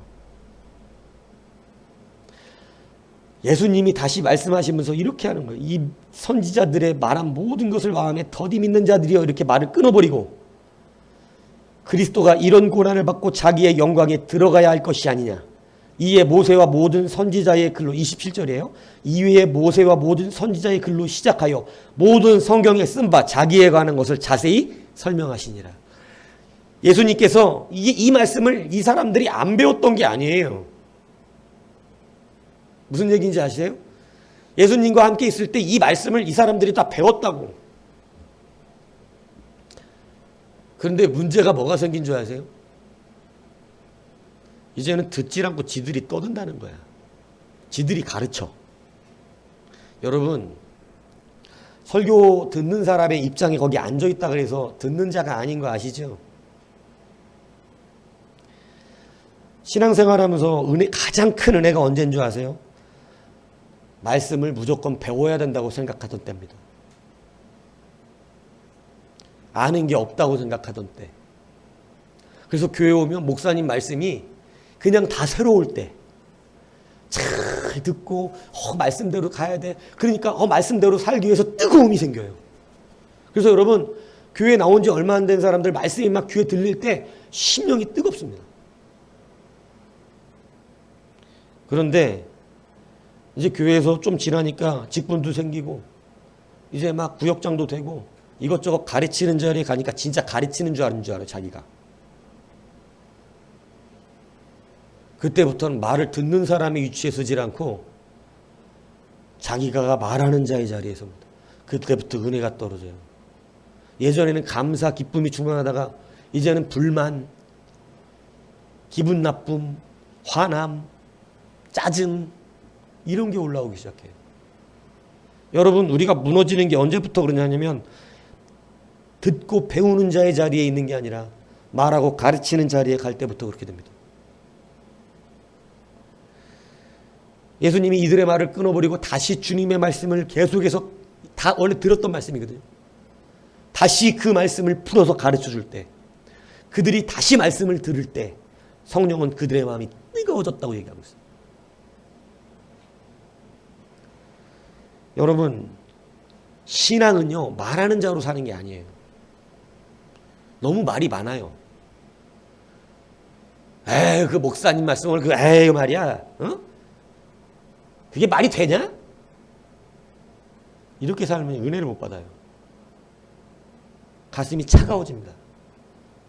예수님이 다시 말씀하시면서 이렇게 하는 거예요. 이 선지자들의 말한 모든 것을 마음에 더디 믿는 자들이여 이렇게 말을 끊어버리고 그리스도가 이런 고난을 받고 자기의 영광에 들어가야 할 것이 아니냐. 이에 모세와 모든 선지자의 글로 27절이에요. 이외에 모세와 모든 선지자의 글로 시작하여 모든 성경에 쓴 바 자기에 관한 것을 자세히 설명하시니라. 예수님께서 이 말씀을 이 사람들이 안 배웠던 게 아니에요. 무슨 얘기인지 아시세요? 예수님과 함께 있을 때 이 말씀을 이 사람들이 다 배웠다고. 그런데 문제가 뭐가 생긴 줄 아세요? 이제는 듣질 않고 지들이 떠든다는 거야. 지들이 가르쳐. 여러분, 설교 듣는 사람의 입장에 거기 앉아있다 그래서 듣는 자가 아닌 거 아시죠? 신앙생활하면서 가장 큰 은혜가 언제인 줄 아세요? 말씀을 무조건 배워야 된다고 생각하던 때입니다. 아는 게 없다고 생각하던 때. 그래서 교회 오면 목사님 말씀이 그냥 다 새로울 때 잘 듣고 말씀대로 가야 돼. 그러니까 말씀대로 살기 위해서 뜨거움이 생겨요. 그래서 여러분 교회 나온 지 얼마 안 된 사람들 말씀이 막 귀에 들릴 때 심령이 뜨겁습니다. 그런데 이제 교회에서 좀 지나니까 직분도 생기고 이제 막 구역장도 되고 이것저것 가르치는 자리에 가니까 진짜 가르치는 줄 아는 줄 알아요. 자기가. 그때부터는 말을 듣는 사람의 위치에 서질 않고 자기가 말하는 자의 자리에 섭니다. 그때부터 은혜가 떨어져요. 예전에는 감사, 기쁨이 충만하다가 이제는 불만, 기분 나쁨, 화남, 짜증 이런 게 올라오기 시작해요. 여러분 우리가 무너지는 게 언제부터 그러냐면 듣고 배우는 자의 자리에 있는 게 아니라 말하고 가르치는 자리에 갈 때부터 그렇게 됩니다. 예수님이 이들의 말을 끊어버리고 다시 주님의 말씀을 계속해서 다 원래 들었던 말씀이거든요. 다시 그 말씀을 풀어서 가르쳐줄 때 그들이 다시 말씀을 들을 때 성령은 그들의 마음이 뜨거워졌다고 얘기하고 있어요. 여러분 신앙은요 말하는 자로 사는 게 아니에요. 너무 말이 많아요. 에이 그 목사님 말씀을 에이 말이야 그게 말이 되냐? 이렇게 살면 은혜를 못 받아요. 가슴이 차가워집니다.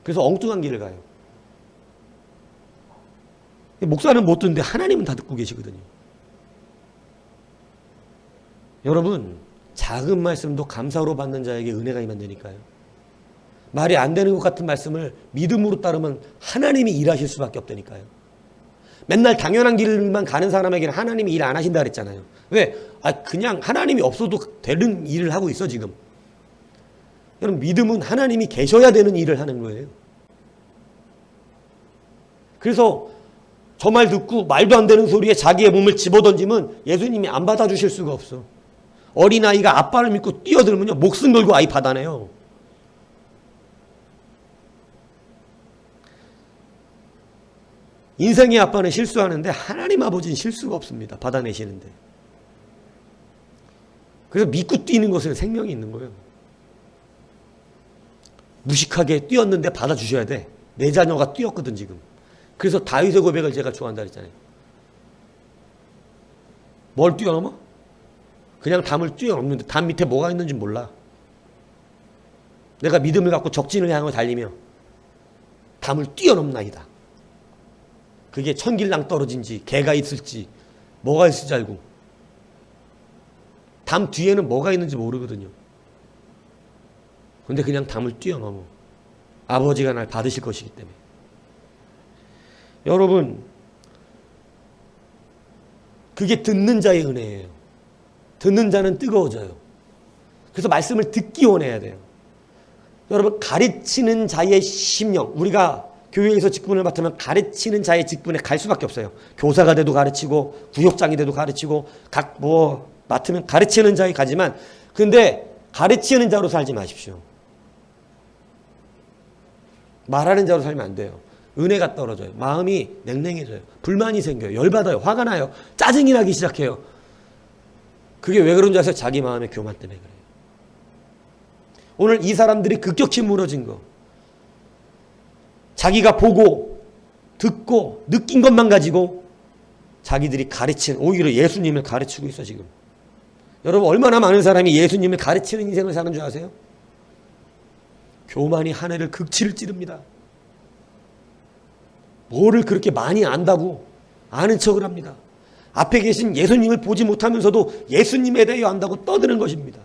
그래서 엉뚱한 길을 가요. 목사는 못 듣는데 하나님은 다 듣고 계시거든요. 여러분 작은 말씀도 감사로 받는 자에게 은혜가 임한다니까요. 말이 안 되는 것 같은 말씀을 믿음으로 따르면 하나님이 일하실 수밖에 없다니까요. 맨날 당연한 길만 가는 사람에게는 하나님이 일 안 하신다 그랬잖아요. 왜? 그냥 하나님이 없어도 되는 일을 하고 있어 지금. 여러분 믿음은 하나님이 계셔야 되는 일을 하는 거예요. 그래서 저 말 듣고 말도 안 되는 소리에 자기의 몸을 집어던지면 예수님이 안 받아주실 수가 없어. 어린아이가 아빠를 믿고 뛰어들면요 목숨 걸고 아이 받아내요. 인생의 아빠는 실수하는데 하나님 아버지는 실수가 없습니다. 받아내시는데. 그래서 믿고 뛰는 것은 생명이 있는 거예요. 무식하게 뛰었는데 받아주셔야 돼. 내 자녀가 뛰었거든 지금. 그래서 다윗의 고백을 제가 좋아한다 그랬잖아요. 뭘 뛰어넘어? 그냥 담을 뛰어넘는데 담 밑에 뭐가 있는지 몰라. 내가 믿음을 갖고 적진을 향하여 달리며 담을 뛰어넘나이다. 그게 천길랑 떨어진지 개가 있을지 뭐가 있을지 알고 담 뒤에는 뭐가 있는지 모르거든요. 근데 그냥 담을 뛰어넘어. 아버지가 날 받으실 것이기 때문에. 여러분, 그게 듣는 자의 은혜예요. 듣는 자는 뜨거워져요. 그래서 말씀을 듣기 원해야 돼요. 여러분, 가르치는 자의 심령, 우리가 교회에서 직분을 맡으면 가르치는 자의 직분에 갈 수밖에 없어요. 교사가 돼도 가르치고 구역장이 돼도 가르치고 각 맡으면 가르치는 자에 가지만, 근데 가르치는 자로 살지 마십시오. 말하는 자로 살면 안 돼요. 은혜가 떨어져요. 마음이 냉랭해져요. 불만이 생겨요. 열받아요. 화가 나요. 짜증이 나기 시작해요. 그게 왜 그런지 아세요? 자기 마음의 교만 때문에 그래요. 오늘 이 사람들이 급격히 무너진 거, 자기가 보고 듣고 느낀 것만 가지고 자기들이 오히려 예수님을 가르치고 있어 지금. 여러분, 얼마나 많은 사람이 예수님을 가르치는 인생을 사는 줄 아세요? 교만이 하늘을 극치를 찌릅니다. 뭐를 그렇게 많이 안다고 아는 척을 합니다. 앞에 계신 예수님을 보지 못하면서도 예수님에 대해 안다고 떠드는 것입니다.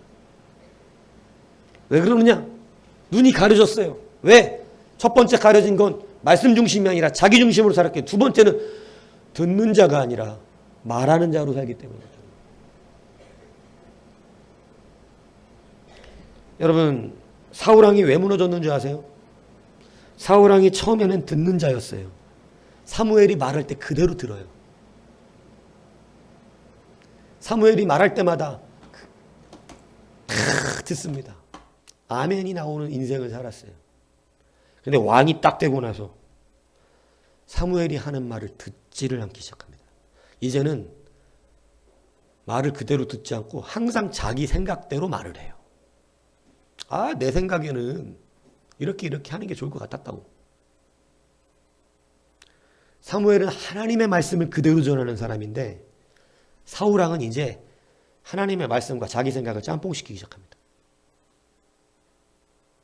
왜 그러느냐? 눈이 가려졌어요. 왜? 첫 번째 가려진 건 말씀 중심이 아니라 자기 중심으로 살았기 때문에, 두 번째는 듣는 자가 아니라 말하는 자로 살기 때문이죠. 여러분, 사울왕이 왜 무너졌는 줄 아세요? 사울왕이 처음에는 듣는 자였어요. 사무엘이 말할 때 그대로 들어요. 사무엘이 말할 때마다 다 듣습니다. 아멘이 나오는 인생을 살았어요. 근데 왕이 딱 되고 나서 사무엘이 하는 말을 듣지를 않기 시작합니다. 이제는 말을 그대로 듣지 않고 항상 자기 생각대로 말을 해요. 내 생각에는 이렇게 하는 게 좋을 것 같았다고. 사무엘은 하나님의 말씀을 그대로 전하는 사람인데, 사울왕은 이제 하나님의 말씀과 자기 생각을 짬뽕시키기 시작합니다.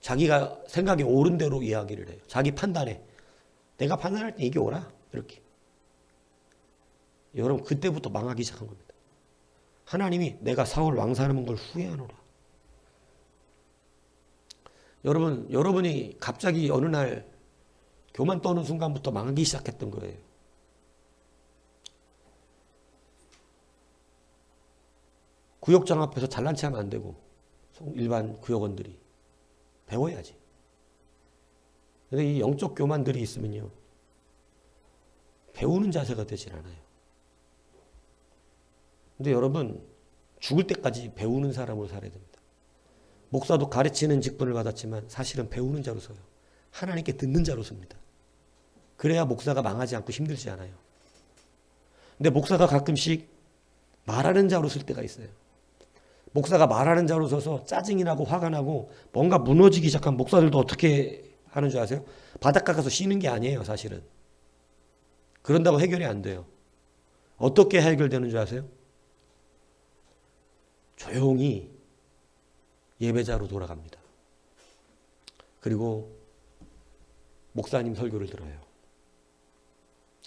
자기가 생각이 옳은 대로 이야기를 해요. 자기 판단에. 내가 판단할 때 이게 옳아. 이렇게. 여러분, 그때부터 망하기 시작한 겁니다. 하나님이 내가 사울 왕사하는 걸 후회하노라. 여러분이 갑자기 어느 날 교만 떠는 순간부터 망하기 시작했던 거예요. 구역장 앞에서 잘난 체 하면 안 되고, 일반 구역원들이 배워야지. 근데 이 영적 교만들이 있으면요, 배우는 자세가 되질 않아요. 근데 여러분, 죽을 때까지 배우는 사람으로 살아야 됩니다. 목사도 가르치는 직분을 받았지만 사실은 배우는 자로서요. 하나님께 듣는 자로서입니다. 그래야 목사가 망하지 않고 힘들지 않아요. 근데 목사가 가끔씩 말하는 자로 쓸 때가 있어요. 목사가 말하는 자로 서서 짜증이 나고 화가 나고 뭔가 무너지기 시작한 목사들도 어떻게 하는 줄 아세요? 바닷가 가서 쉬는 게 아니에요, 사실은. 그런다고 해결이 안 돼요. 어떻게 해결되는 줄 아세요? 조용히 예배자로 돌아갑니다. 그리고 목사님 설교를 들어요.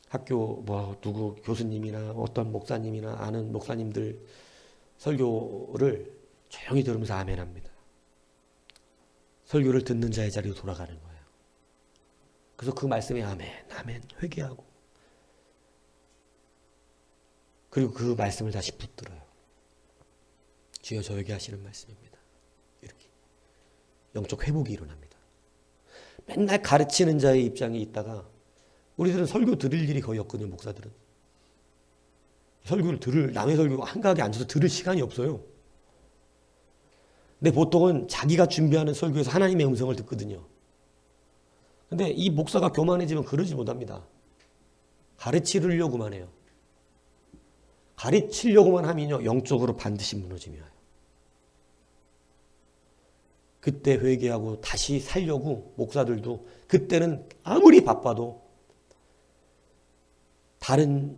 학교 누구 교수님이나 어떤 목사님이나 아는 목사님들 설교를 조용히 들으면서 아멘합니다. 설교를 듣는 자의 자리로 돌아가는 거예요. 그래서 그 말씀에 아멘 회개하고, 그리고 그 말씀을 다시 붙들어요. 주여 저에게 하시는 말씀입니다. 이렇게 영적 회복이 일어납니다. 맨날 가르치는 자의 입장에 있다가 우리들은 설교 들을 일이 거의 없거든요. 목사들은 남의 설교 한가하게 앉아서 들을 시간이 없어요. 근데 보통은 자기가 준비하는 설교에서 하나님의 음성을 듣거든요. 근데 이 목사가 교만해지면 그러지 못합니다. 가르치려고만 해요. 가르치려고만 하면요, 영적으로 반드시 무너짐이 와요. 그때 회개하고 다시 살려고 목사들도 그때는 아무리 바빠도 다른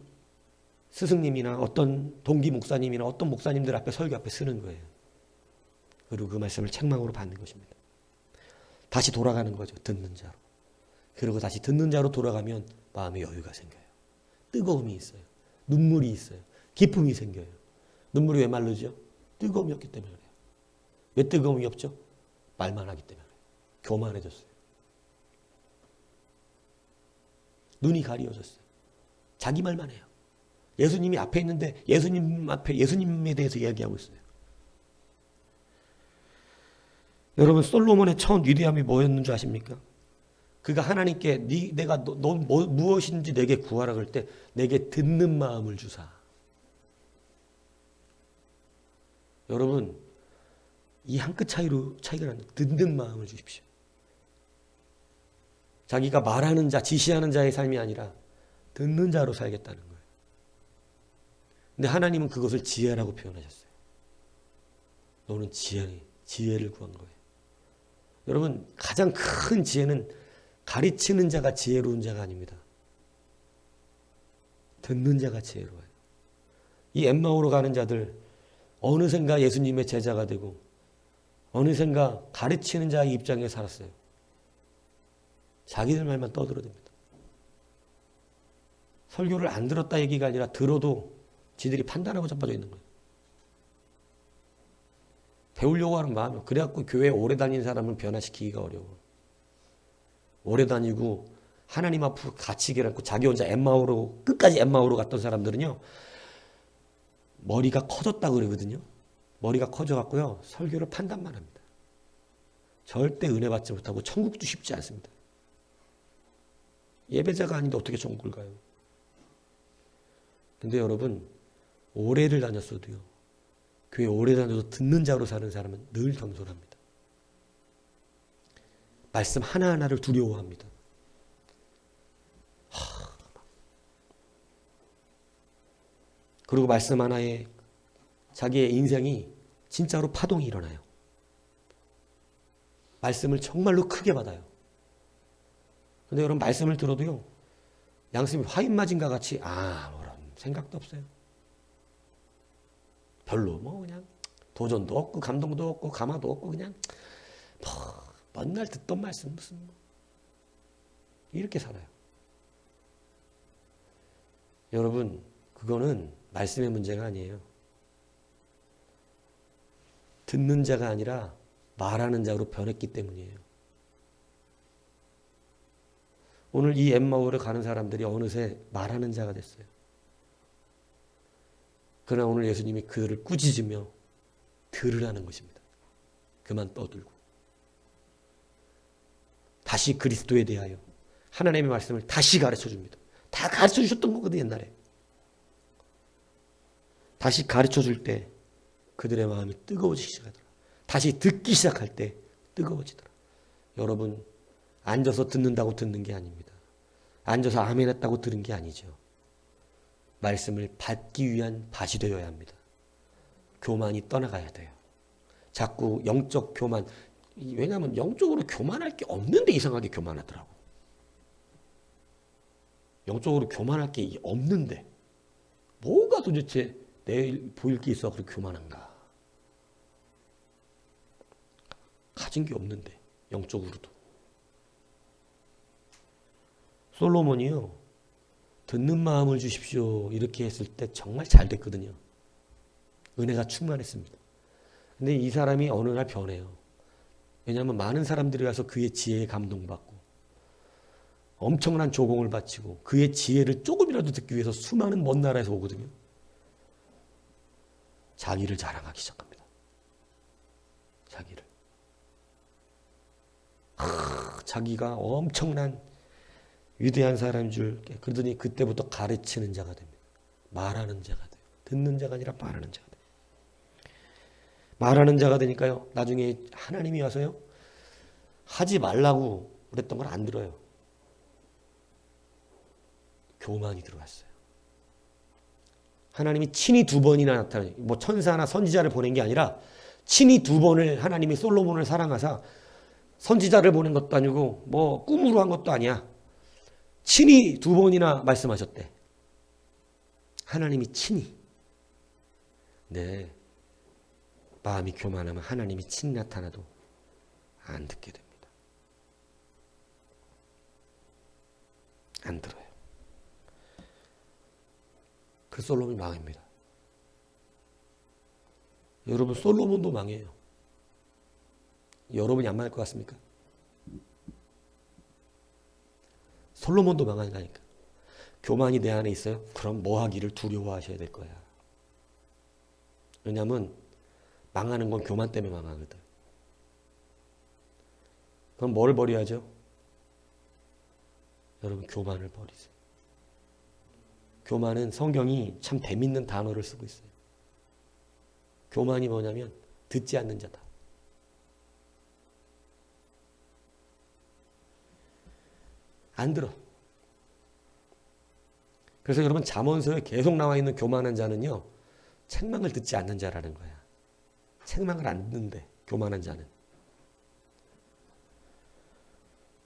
스승님이나 어떤 동기 목사님이나 어떤 목사님들 앞에 설교 앞에 쓰는 거예요. 그리고 그 말씀을 책망으로 받는 것입니다. 다시 돌아가는 거죠. 듣는 자로. 그리고 다시 듣는 자로 돌아가면 마음에 여유가 생겨요. 뜨거움이 있어요. 눈물이 있어요. 기쁨이 생겨요. 눈물이 왜 마르죠? 뜨거움이 없기 때문에 그래요. 왜 뜨거움이 없죠? 말만 하기 때문에 그래요. 교만해졌어요. 눈이 가리워졌어요. 자기 말만 해요. 예수님이 앞에 있는데 예수님 앞에 예수님에 대해서 이야기하고 있어요. 여러분, 솔로몬의 첫 위대함이 뭐였는 줄 아십니까? 그가 하나님께 내가 무엇인지 내게 구하라 그럴 때 내게 듣는 마음을 주사. 여러분, 이 한 끗 차이가 나는 듣는 마음을 주십시오. 자기가 말하는 자, 지시하는 자의 삶이 아니라 듣는 자로 살겠다는 거예요. 근데 하나님은 그것을 지혜라고 표현하셨어요. 너는 지혜를 구한 거예요. 여러분, 가장 큰 지혜는 가르치는 자가 지혜로운 자가 아닙니다. 듣는 자가 지혜로워요. 이 엠마오로 가는 자들 어느샌가 예수님의 제자가 되고 어느샌가 가르치는 자의 입장에 살았어요. 자기들 말만 떠들어댑니다. 설교를 안 들었다 얘기가 아니라 들어도 지들이 판단하고 자빠져 있는 거예요. 배우려고 하는 마음이요. 그래갖고 교회에 오래 다닌 사람을 변화시키기가 어려워. 오래 다니고 하나님 앞으로 같이 길었고 자기 혼자 엠마오로 끝까지 엠마오로 갔던 사람들은요. 머리가 커졌다고 그러거든요. 머리가 커져갖고요. 설교를 판단만 합니다. 절대 은혜 받지 못하고 천국도 쉽지 않습니다. 예배자가 아닌데 어떻게 천국을 가요? 근데 여러분, 오래를 다녔어도요. 교회 오래 다녀도 듣는 자로 사는 사람은 늘 겸손합니다. 말씀 하나하나를 두려워합니다. 그리고 말씀 하나에 자기의 인생이 진짜로 파동이 일어나요. 말씀을 정말로 크게 받아요. 근데 여러분, 말씀을 들어도요. 양심이 화인 맞은 것 같이 뭐란 생각도 없어요. 별로 그냥 도전도 없고 감동도 없고 감화도 없고 그냥 맨날 듣던 말씀 무슨 이렇게 살아요. 여러분, 그거는 말씀의 문제가 아니에요. 듣는 자가 아니라 말하는 자로 변했기 때문이에요. 오늘 이 엠마오를 가는 사람들이 어느새 말하는 자가 됐어요. 그러나 오늘 예수님이 그들을 꾸짖으며 들으라는 것입니다. 그만 떠들고 다시 그리스도에 대하여 하나님의 말씀을 다시 가르쳐 줍니다. 다 가르쳐 주셨던 거거든 옛날에. 다시 가르쳐 줄 때 그들의 마음이 뜨거워지기 시작하더라. 다시 듣기 시작할 때 뜨거워지더라. 여러분, 앉아서 듣는다고 듣는 게 아닙니다. 앉아서 아멘 했다고 들은 게 아니죠. 말씀을 받기 위한 밭이 되어야 합니다. 교만이 떠나가야 돼요. 자꾸 영적 교만, 왜냐하면 영적으로 교만할 게 없는데 이상하게 교만하더라고. 영적으로 교만할 게 없는데 뭐가 도대체 내일 보일 게 있어 그렇게 교만한가. 가진 게 없는데 영적으로도. 솔로몬이요. 듣는 마음을 주십시오. 이렇게 했을 때 정말 잘 됐거든요. 은혜가 충만했습니다. 근데 이 사람이 어느 날 변해요. 왜냐하면 많은 사람들이 와서 그의 지혜에 감동받고 엄청난 조공을 바치고 그의 지혜를 조금이라도 듣기 위해서 수많은 먼 나라에서 오거든요. 자기를 자랑하기 시작합니다. 자기를. 자기가 엄청난 위대한 사람인 줄 그러더니 그때부터 가르치는 자가 됩니다. 말하는 자가 돼요. 듣는 자가 아니라 말하는 자가 돼요. 말하는 자가 되니까요. 나중에 하나님이 와서요. 하지 말라고 그랬던 걸 안 들어요. 교만이 들어왔어요. 하나님이 친히 2번이나 나타나요. 뭐 천사나 선지자를 보낸 게 아니라 친히 2번을 하나님이 솔로몬을 사랑하사 선지자를 보낸 것도 아니고 뭐 꿈으로 한 것도 아니야. 친히 2번이나 말씀하셨대. 하나님이 친히. 네. 마음이 교만하면 하나님이 친히 나타나도 안 듣게 됩니다. 안 들어요. 그 솔로몬이 망합니다. 여러분, 솔로몬도 망해요. 여러분이 안 망할 것 같습니까? 솔로몬도 망한다니까. 교만이 내 안에 있어요? 그럼 뭐 하기를 두려워하셔야 될 거야. 왜냐하면 망하는 건 교만 때문에 망하거든. 그럼 뭘 버려야죠? 여러분, 교만을 버리세요. 교만은 성경이 참 재밌는 단어를 쓰고 있어요. 교만이 뭐냐면 듣지 않는 자다. 안 들어. 그래서 여러분, 잠언서에 계속 나와 있는 교만한 자는요, 책망을 듣지 않는 자라는 거야. 책망을 안 듣는데, 교만한 자는.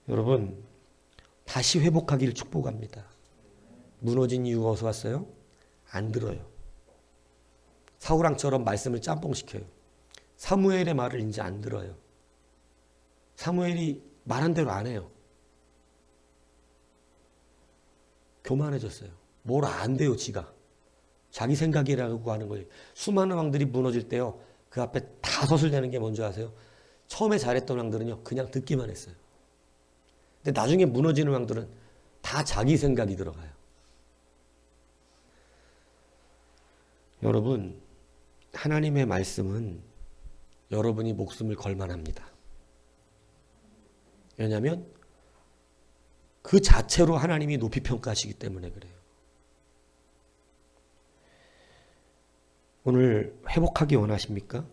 여러분, 다시 회복하기를 축복합니다. 무너진 이유가 어디서 왔어요? 안 들어요. 사울왕처럼 말씀을 짬뽕시켜요. 사무엘의 말을 이제 안 들어요. 사무엘이 말한 대로 안 해요. 교만해졌어요. 뭘 안 돼요, 지가. 자기 생각이라고 하는 거예요. 수많은 왕들이 무너질 때요, 그 앞에 다 서술되는 게 뭔지 아세요? 처음에 잘했던 왕들은요, 그냥 듣기만 했어요. 근데 나중에 무너지는 왕들은 다 자기 생각이 들어가요. 여러분, 하나님의 말씀은 여러분이 목숨을 걸만합니다. 왜냐하면 그 자체로 하나님이 높이 평가하시기 때문에 그래요. 오늘 회복하기 원하십니까?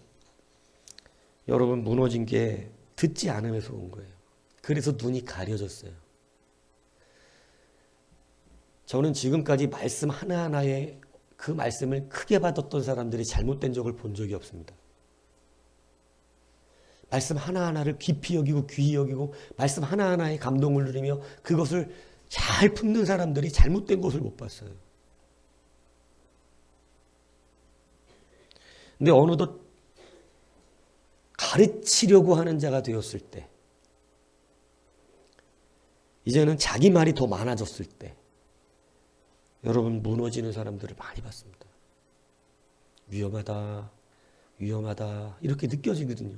여러분, 무너진 게 듣지 않으면서 온 거예요. 그래서 눈이 가려졌어요. 저는 지금까지 말씀 하나하나에 그 말씀을 크게 받았던 사람들이 잘못된 적을 본 적이 없습니다. 말씀 하나하나를 깊이 여기고 귀히 여기고 말씀 하나하나에 감동을 누리며 그것을 잘 품는 사람들이 잘못된 것을 못 봤어요. 근데 어느덧 가르치려고 하는 자가 되었을 때, 이제는 자기 말이 더 많아졌을 때, 여러분, 무너지는 사람들을 많이 봤습니다. 위험하다, 위험하다, 이렇게 느껴지거든요.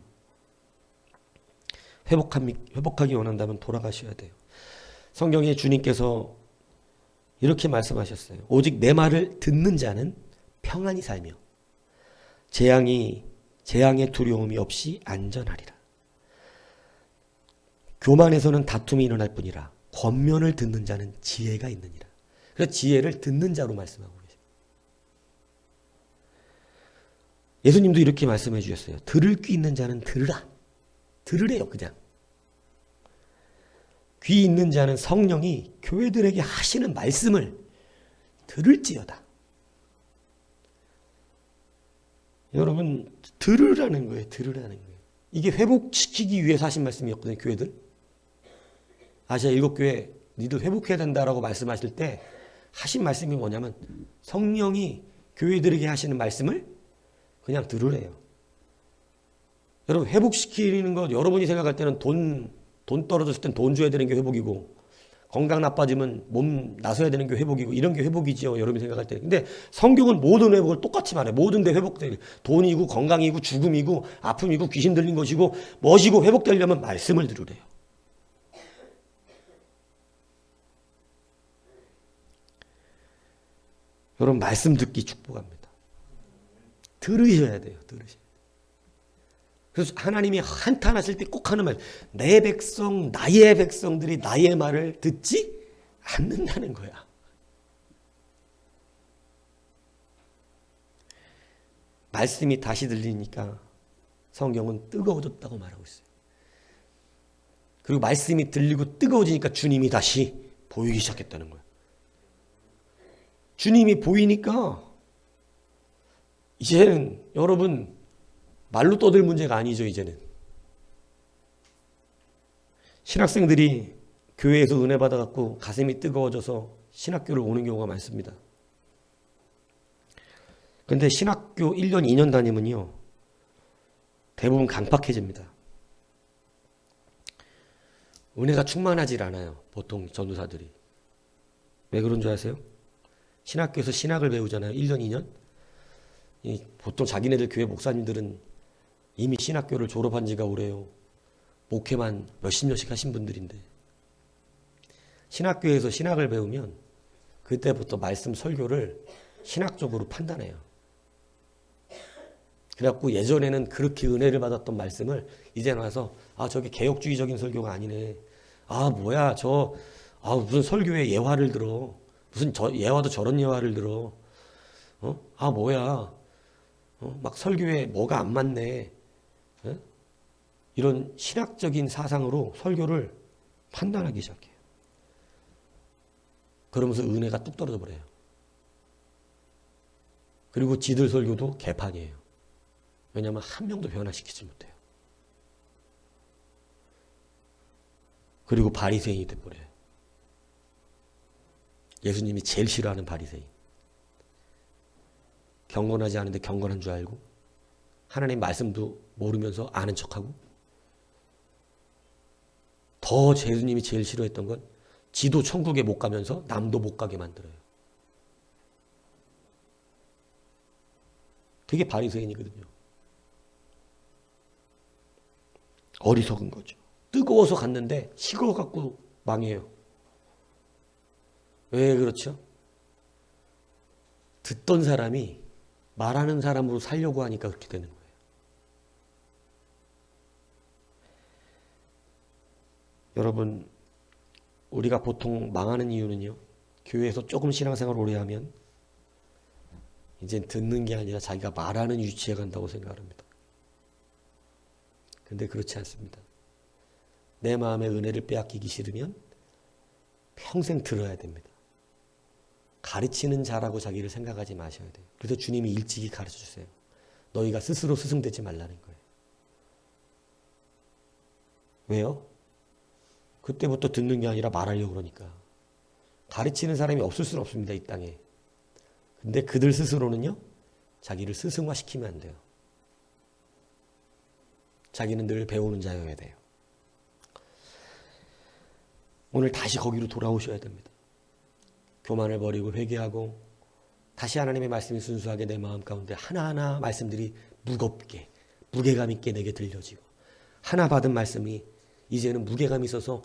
회복하기 원한다면 돌아가셔야 돼요. 성경에 주님께서 이렇게 말씀하셨어요. 오직 내 말을 듣는 자는 평안히 살며 재앙의 두려움이 없이 안전하리라. 교만에서는 다툼이 일어날 뿐이라 권면을 듣는 자는 지혜가 있느니라. 그래서 지혜를 듣는 자로 말씀하고 계십니다. 예수님도 이렇게 말씀해 주셨어요. 들을 귀 있는 자는 들으라. 들으래요, 그냥. 귀 있는 자는 성령이 교회들에게 하시는 말씀을 들을지어다. 여러분, 들으라는 거예요. 들으라는 거예요. 이게 회복시키기 위해서 하신 말씀이었거든요, 교회들. 아시아 7교회 니들 회복해야 된다라고 말씀하실 때 하신 말씀이 뭐냐면 성령이 교회들에게 하시는 말씀을 그냥 들으래요. 여러분, 회복시키는 것, 여러분이 생각할 때는 돈 떨어졌을 땐 돈 줘야 되는 게 회복이고, 건강 나빠지면 몸 나서야 되는 게 회복이고, 이런 게 회복이지요, 여러분이 생각할 때. 근데 성경은 모든 회복을 똑같이 말해. 모든 데 회복될, 돈이고 건강이고 죽음이고 아픔이고 귀신 들린 것이고 멋이고 회복되려면 말씀을 들으래요. 여러분, 말씀 듣기 축복합니다. 들으셔야 돼요. 들으셔야 돼요. 그래서 하나님이 한탄하실 때 꼭 하는 말, 내 백성, 나의 백성들이 나의 말을 듣지 않는다는 거야. 말씀이 다시 들리니까 성경은 뜨거워졌다고 말하고 있어요. 그리고 말씀이 들리고 뜨거워지니까 주님이 다시 보이기 시작했다는 거예요. 주님이 보이니까 이제는 여러분 말로 떠들 문제가 아니죠. 이제는 신학생들이 교회에서 은혜 받아갖고 가슴이 뜨거워져서 신학교를 오는 경우가 많습니다. 그런데 신학교 1년, 2년 다니면요 대부분 강팍해집니다. 은혜가 충만하질 않아요. 보통 전도사들이. 왜 그런 줄 아세요? 신학교에서 신학을 배우잖아요. 1년, 2년. 보통 자기네들 교회 목사님들은 이미 신학교를 졸업한 지가 오래요. 목회만 몇십 년씩 하신 분들인데, 신학교에서 신학을 배우면 그때부터 말씀 설교를 신학적으로 판단해요. 그래갖고 예전에는 그렇게 은혜를 받았던 말씀을 이제 와서 저게 개혁주의적인 설교가 아니네. 뭐야 무슨 설교에 예화를 들어. 무슨 예화도 저런 예화를 들어. 뭐야. 막 설교에 뭐가 안 맞네. 이런 신학적인 사상으로 설교를 판단하기 시작해요. 그러면서 은혜가 뚝 떨어져 버려요. 그리고 지들 설교도 개판이에요. 왜냐하면 한 명도 변화시키지 못해요. 그리고 바리새인이 돼버려요. 예수님이 제일 싫어하는 바리새인. 경건하지 않은데 경건한 줄 알고 하나님 말씀도 모르면서 아는 척하고 더 예수님이 제일 싫어했던 건 지도 천국에 못 가면서 남도 못 가게 만들어요. 그게 바리새인이거든요. 어리석은 거죠. 뜨거워서 갔는데 식어갖고 망해요. 왜 그렇죠? 듣던 사람이 말하는 사람으로 살려고 하니까 그렇게 되는 거예요. 여러분, 우리가 보통 망하는 이유는요, 교회에서 조금 신앙생활 오래 하면 이제 듣는 게 아니라 자기가 말하는 위치에 간다고 생각합니다. 근데 그렇지 않습니다. 내 마음의 은혜를 빼앗기기 싫으면 평생 들어야 됩니다. 가르치는 자라고 자기를 생각하지 마셔야 돼요. 그래서 주님이 일찍이 가르쳐 주세요. 너희가 스스로 스승되지 말라는 거예요. 왜요? 그때부터 듣는 게 아니라 말하려고 그러니까. 가르치는 사람이 없을 수는 없습니다, 이 땅에. 근데 그들 스스로는요, 자기를 스승화시키면 안 돼요. 자기는 늘 배우는 자여야 돼요. 오늘 다시 거기로 돌아오셔야 됩니다. 교만을 버리고 회개하고 다시 하나님의 말씀이 순수하게 내 마음 가운데 하나하나 말씀들이 무겁게 무게감 있게 내게 들려지고 하나 받은 말씀이 이제는 무게감이 있어서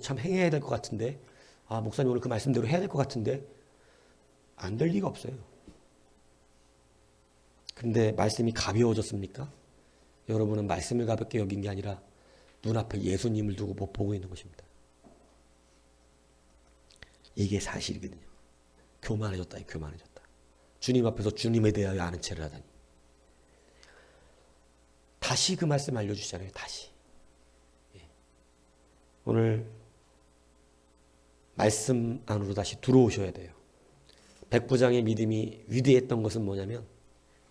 참 행해야 될 것 같은데 목사님 오늘 그 말씀대로 해야 될 것 같은데 안 될 리가 없어요. 근데 말씀이 가벼워졌습니까? 여러분은 말씀을 가볍게 여긴 게 아니라 눈앞에 예수님을 두고 못 보고 있는 것입니다. 이게 사실이거든요. 교만해졌다. 주님 앞에서 주님에 대하여 아는 체를 하다니. 다시 그 말씀 알려주시잖아요. 다시. 오늘 말씀 안으로 다시 들어오셔야 돼요. 백부장의 믿음이 위대했던 것은 뭐냐면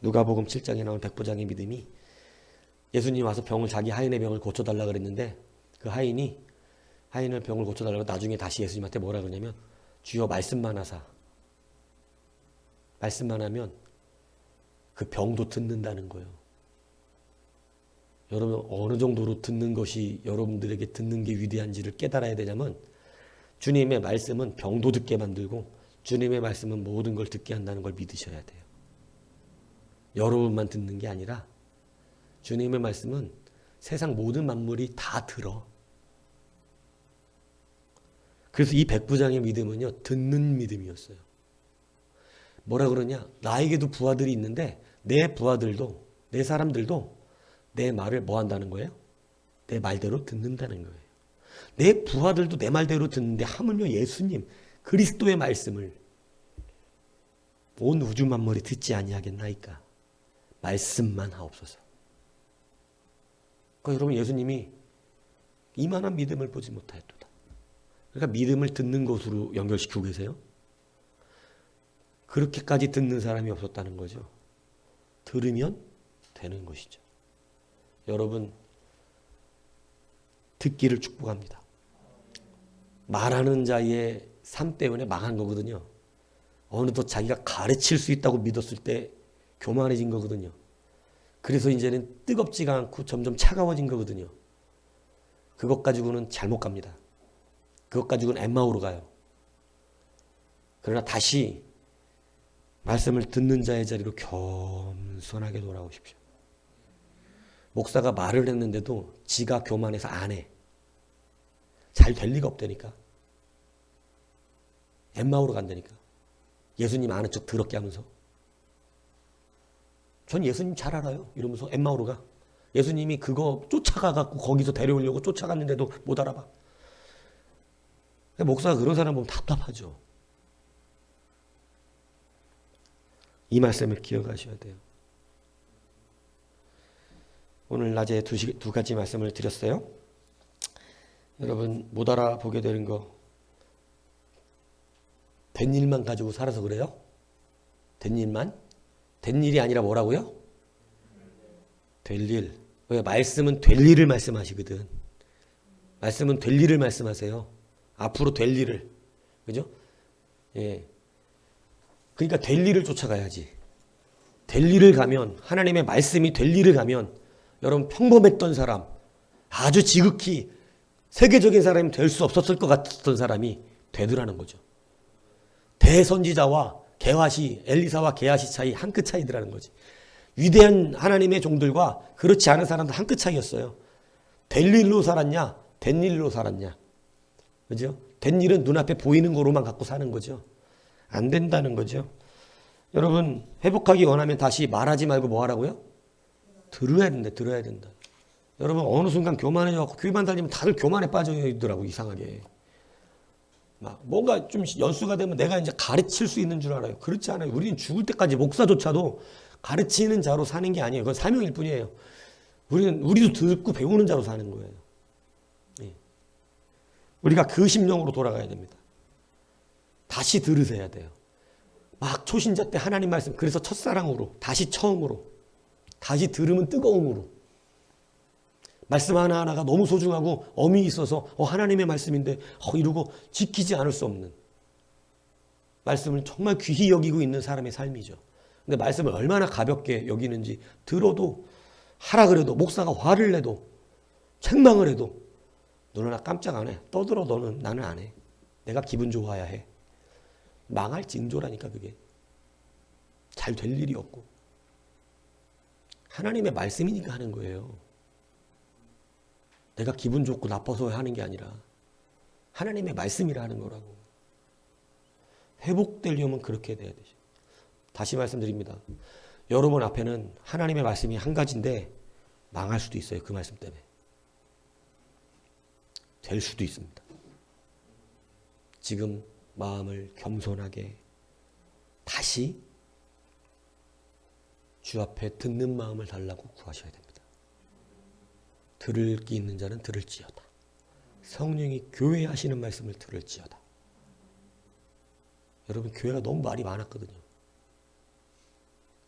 누가복음 7장에 나온 백부장의 믿음이 예수님 와서 자기 하인의 병을 고쳐달라 그랬는데 그 하인의 병을 고쳐달라고 나중에 다시 예수님한테 뭐라 그러냐면 주여 말씀만 하사. 말씀만 하면 그 병도 듣는다는 거예요. 여러분 어느 정도로 듣는 것이 여러분들에게 듣는 게 위대한지를 깨달아야 되냐면 주님의 말씀은 병도 듣게 만들고 주님의 말씀은 모든 걸 듣게 한다는 걸 믿으셔야 돼요. 여러분만 듣는 게 아니라 주님의 말씀은 세상 모든 만물이 다 들어. 그래서 이 백부장의 믿음은요, 듣는 믿음이었어요. 뭐라 그러냐? 나에게도 부하들이 있는데 내 부하들도, 내 사람들도 내 말을 뭐 한다는 거예요? 내 말대로 듣는다는 거예요. 내 부하들도 내 말대로 듣는데 하물며 예수님, 그리스도의 말씀을 온 우주 만물이 듣지 아니하겠나이까? 말씀만 하옵소서. 그러니까 여러분 예수님이 이만한 믿음을 보지 못하였도다. 그러니까 믿음을 듣는 것으로 연결시키고 계세요. 그렇게까지 듣는 사람이 없었다는 거죠. 들으면 되는 것이죠. 여러분 듣기를 축복합니다. 말하는 자의 삶 때문에 망한 거거든요. 어느덧 자기가 가르칠 수 있다고 믿었을 때 교만해진 거거든요. 그래서 이제는 뜨겁지가 않고 점점 차가워진 거거든요. 그것 가지고는 잘못 갑니다. 그것 가지고는 엠마오로 가요. 그러나 다시 말씀을 듣는 자의 자리로 겸손하게 돌아오십시오. 목사가 말을 했는데도 지가 교만해서 안 해. 잘 될 리가 없다니까. 엠마오로 간다니까. 예수님 아는 척 더럽게 하면서. 전 예수님 잘 알아요. 이러면서 엠마오로가. 예수님이 그거 쫓아가갖고 거기서 데려오려고 쫓아갔는데도 못 알아봐. 목사가 그런 사람 보면 답답하죠. 이 말씀을 기억하셔야 돼요. 오늘 낮에 두 가지 말씀을 드렸어요. 여러분 못 알아보게 되는 거 된 일만 가지고 살아서 그래요? 된 일만? 된 일이 아니라 뭐라고요? 될 일. 왜? 말씀은 될 일을 말씀하시거든. 말씀은 될 일을 말씀하세요. 앞으로 될 일을. 그죠? 예. 그러니까 될 일을 쫓아가야지. 될 일을 가면, 하나님의 말씀이 될 일을 가면, 여러분 평범했던 사람, 아주 지극히 세계적인 사람이 될 수 없었을 것 같았던 사람이 되더라는 거죠. 대선지자와 게하시, 엘리사와 게하시 차이 한 끗 차이더라는 거지. 위대한 하나님의 종들과 그렇지 않은 사람들 한 끗 차이였어요. 될 일로 살았냐, 된 일로 살았냐. 그죠? 된 일은 눈앞에 보이는 거로만 갖고 사는 거죠. 안 된다는 거죠. 여러분 회복하기 원하면 다시 말하지 말고 뭐 하라고요? 들어야 된다. 들어야 된다. 여러분 어느 순간 교만해져서 교회만 다니면 다들 교만에 빠져 있더라고. 이상하게. 막 뭔가 좀 연수가 되면 내가 이제 가르칠 수 있는 줄 알아요. 그렇지 않아요. 우리는 죽을 때까지 목사조차도 가르치는 자로 사는 게 아니에요. 그건 사명일 뿐이에요. 우리도 듣고 배우는 자로 사는 거예요. 예. 우리가 그 심령으로 돌아가야 됩니다. 다시 들으셔야 돼요. 막 초신자 때 하나님 말씀, 그래서 첫사랑으로, 다시 처음으로, 다시 들으면 뜨거움으로. 말씀 하나하나가 너무 소중하고 엄이 있어서 하나님의 말씀인데 이러고 지키지 않을 수 없는 말씀을 정말 귀히 여기고 있는 사람의 삶이죠. 근데 말씀을 얼마나 가볍게 여기는지 들어도 하라 그래도 목사가 화를 내도 책망을 해도 너는 깜짝 안 해. 떠들어 너는 나는 안 해. 내가 기분 좋아야 해. 망할 징조라니까 그게. 잘 될 일이 없고. 하나님의 말씀이니까 하는 거예요. 내가 기분 좋고 나빠서 하는 게 아니라 하나님의 말씀이라 하는 거라고. 회복되려면 그렇게 돼야 되죠. 다시 말씀드립니다. 여러분 앞에는 하나님의 말씀이 한 가지인데 망할 수도 있어요. 그 말씀 때문에. 될 수도 있습니다. 지금 마음을 겸손하게 다시 주 앞에 듣는 마음을 달라고 구하셔야 됩니다. 들을 기 있는 자는 들을지어다. 성령이 교회 하시는 말씀을 들을지어다. 여러분 교회가 너무 말이 많았거든요.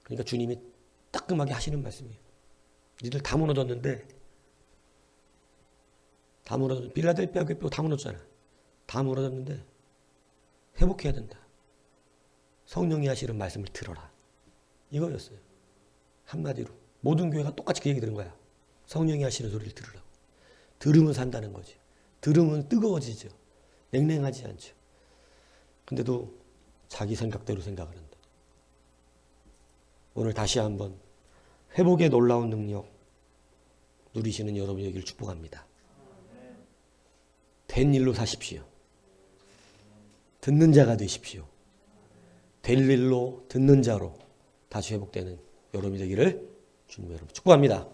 그러니까 주님이 따끔하게 하시는 말씀이에요. 니들 다 무너졌는데 빌라델피아 교회 다 무너졌잖아. 다 무너졌는데 회복해야 된다. 성령이 하시는 말씀을 들어라. 이거였어요. 한마디로. 모든 교회가 똑같이 그 얘기 들은 거야. 성령이 하시는 소리를 들으라고. 들으면 산다는 거지. 들으면 뜨거워지죠. 냉랭하지 않죠. 근데도 자기 생각대로 생각을 한다. 오늘 다시 한번 회복의 놀라운 능력 누리시는 여러분 여기를 축복합니다. 된 일로 사십시오. 듣는 자가 되십시오. 될 일로 듣는 자로 다시 회복되는 여러분이 되기를 주님 여러분 축복합니다.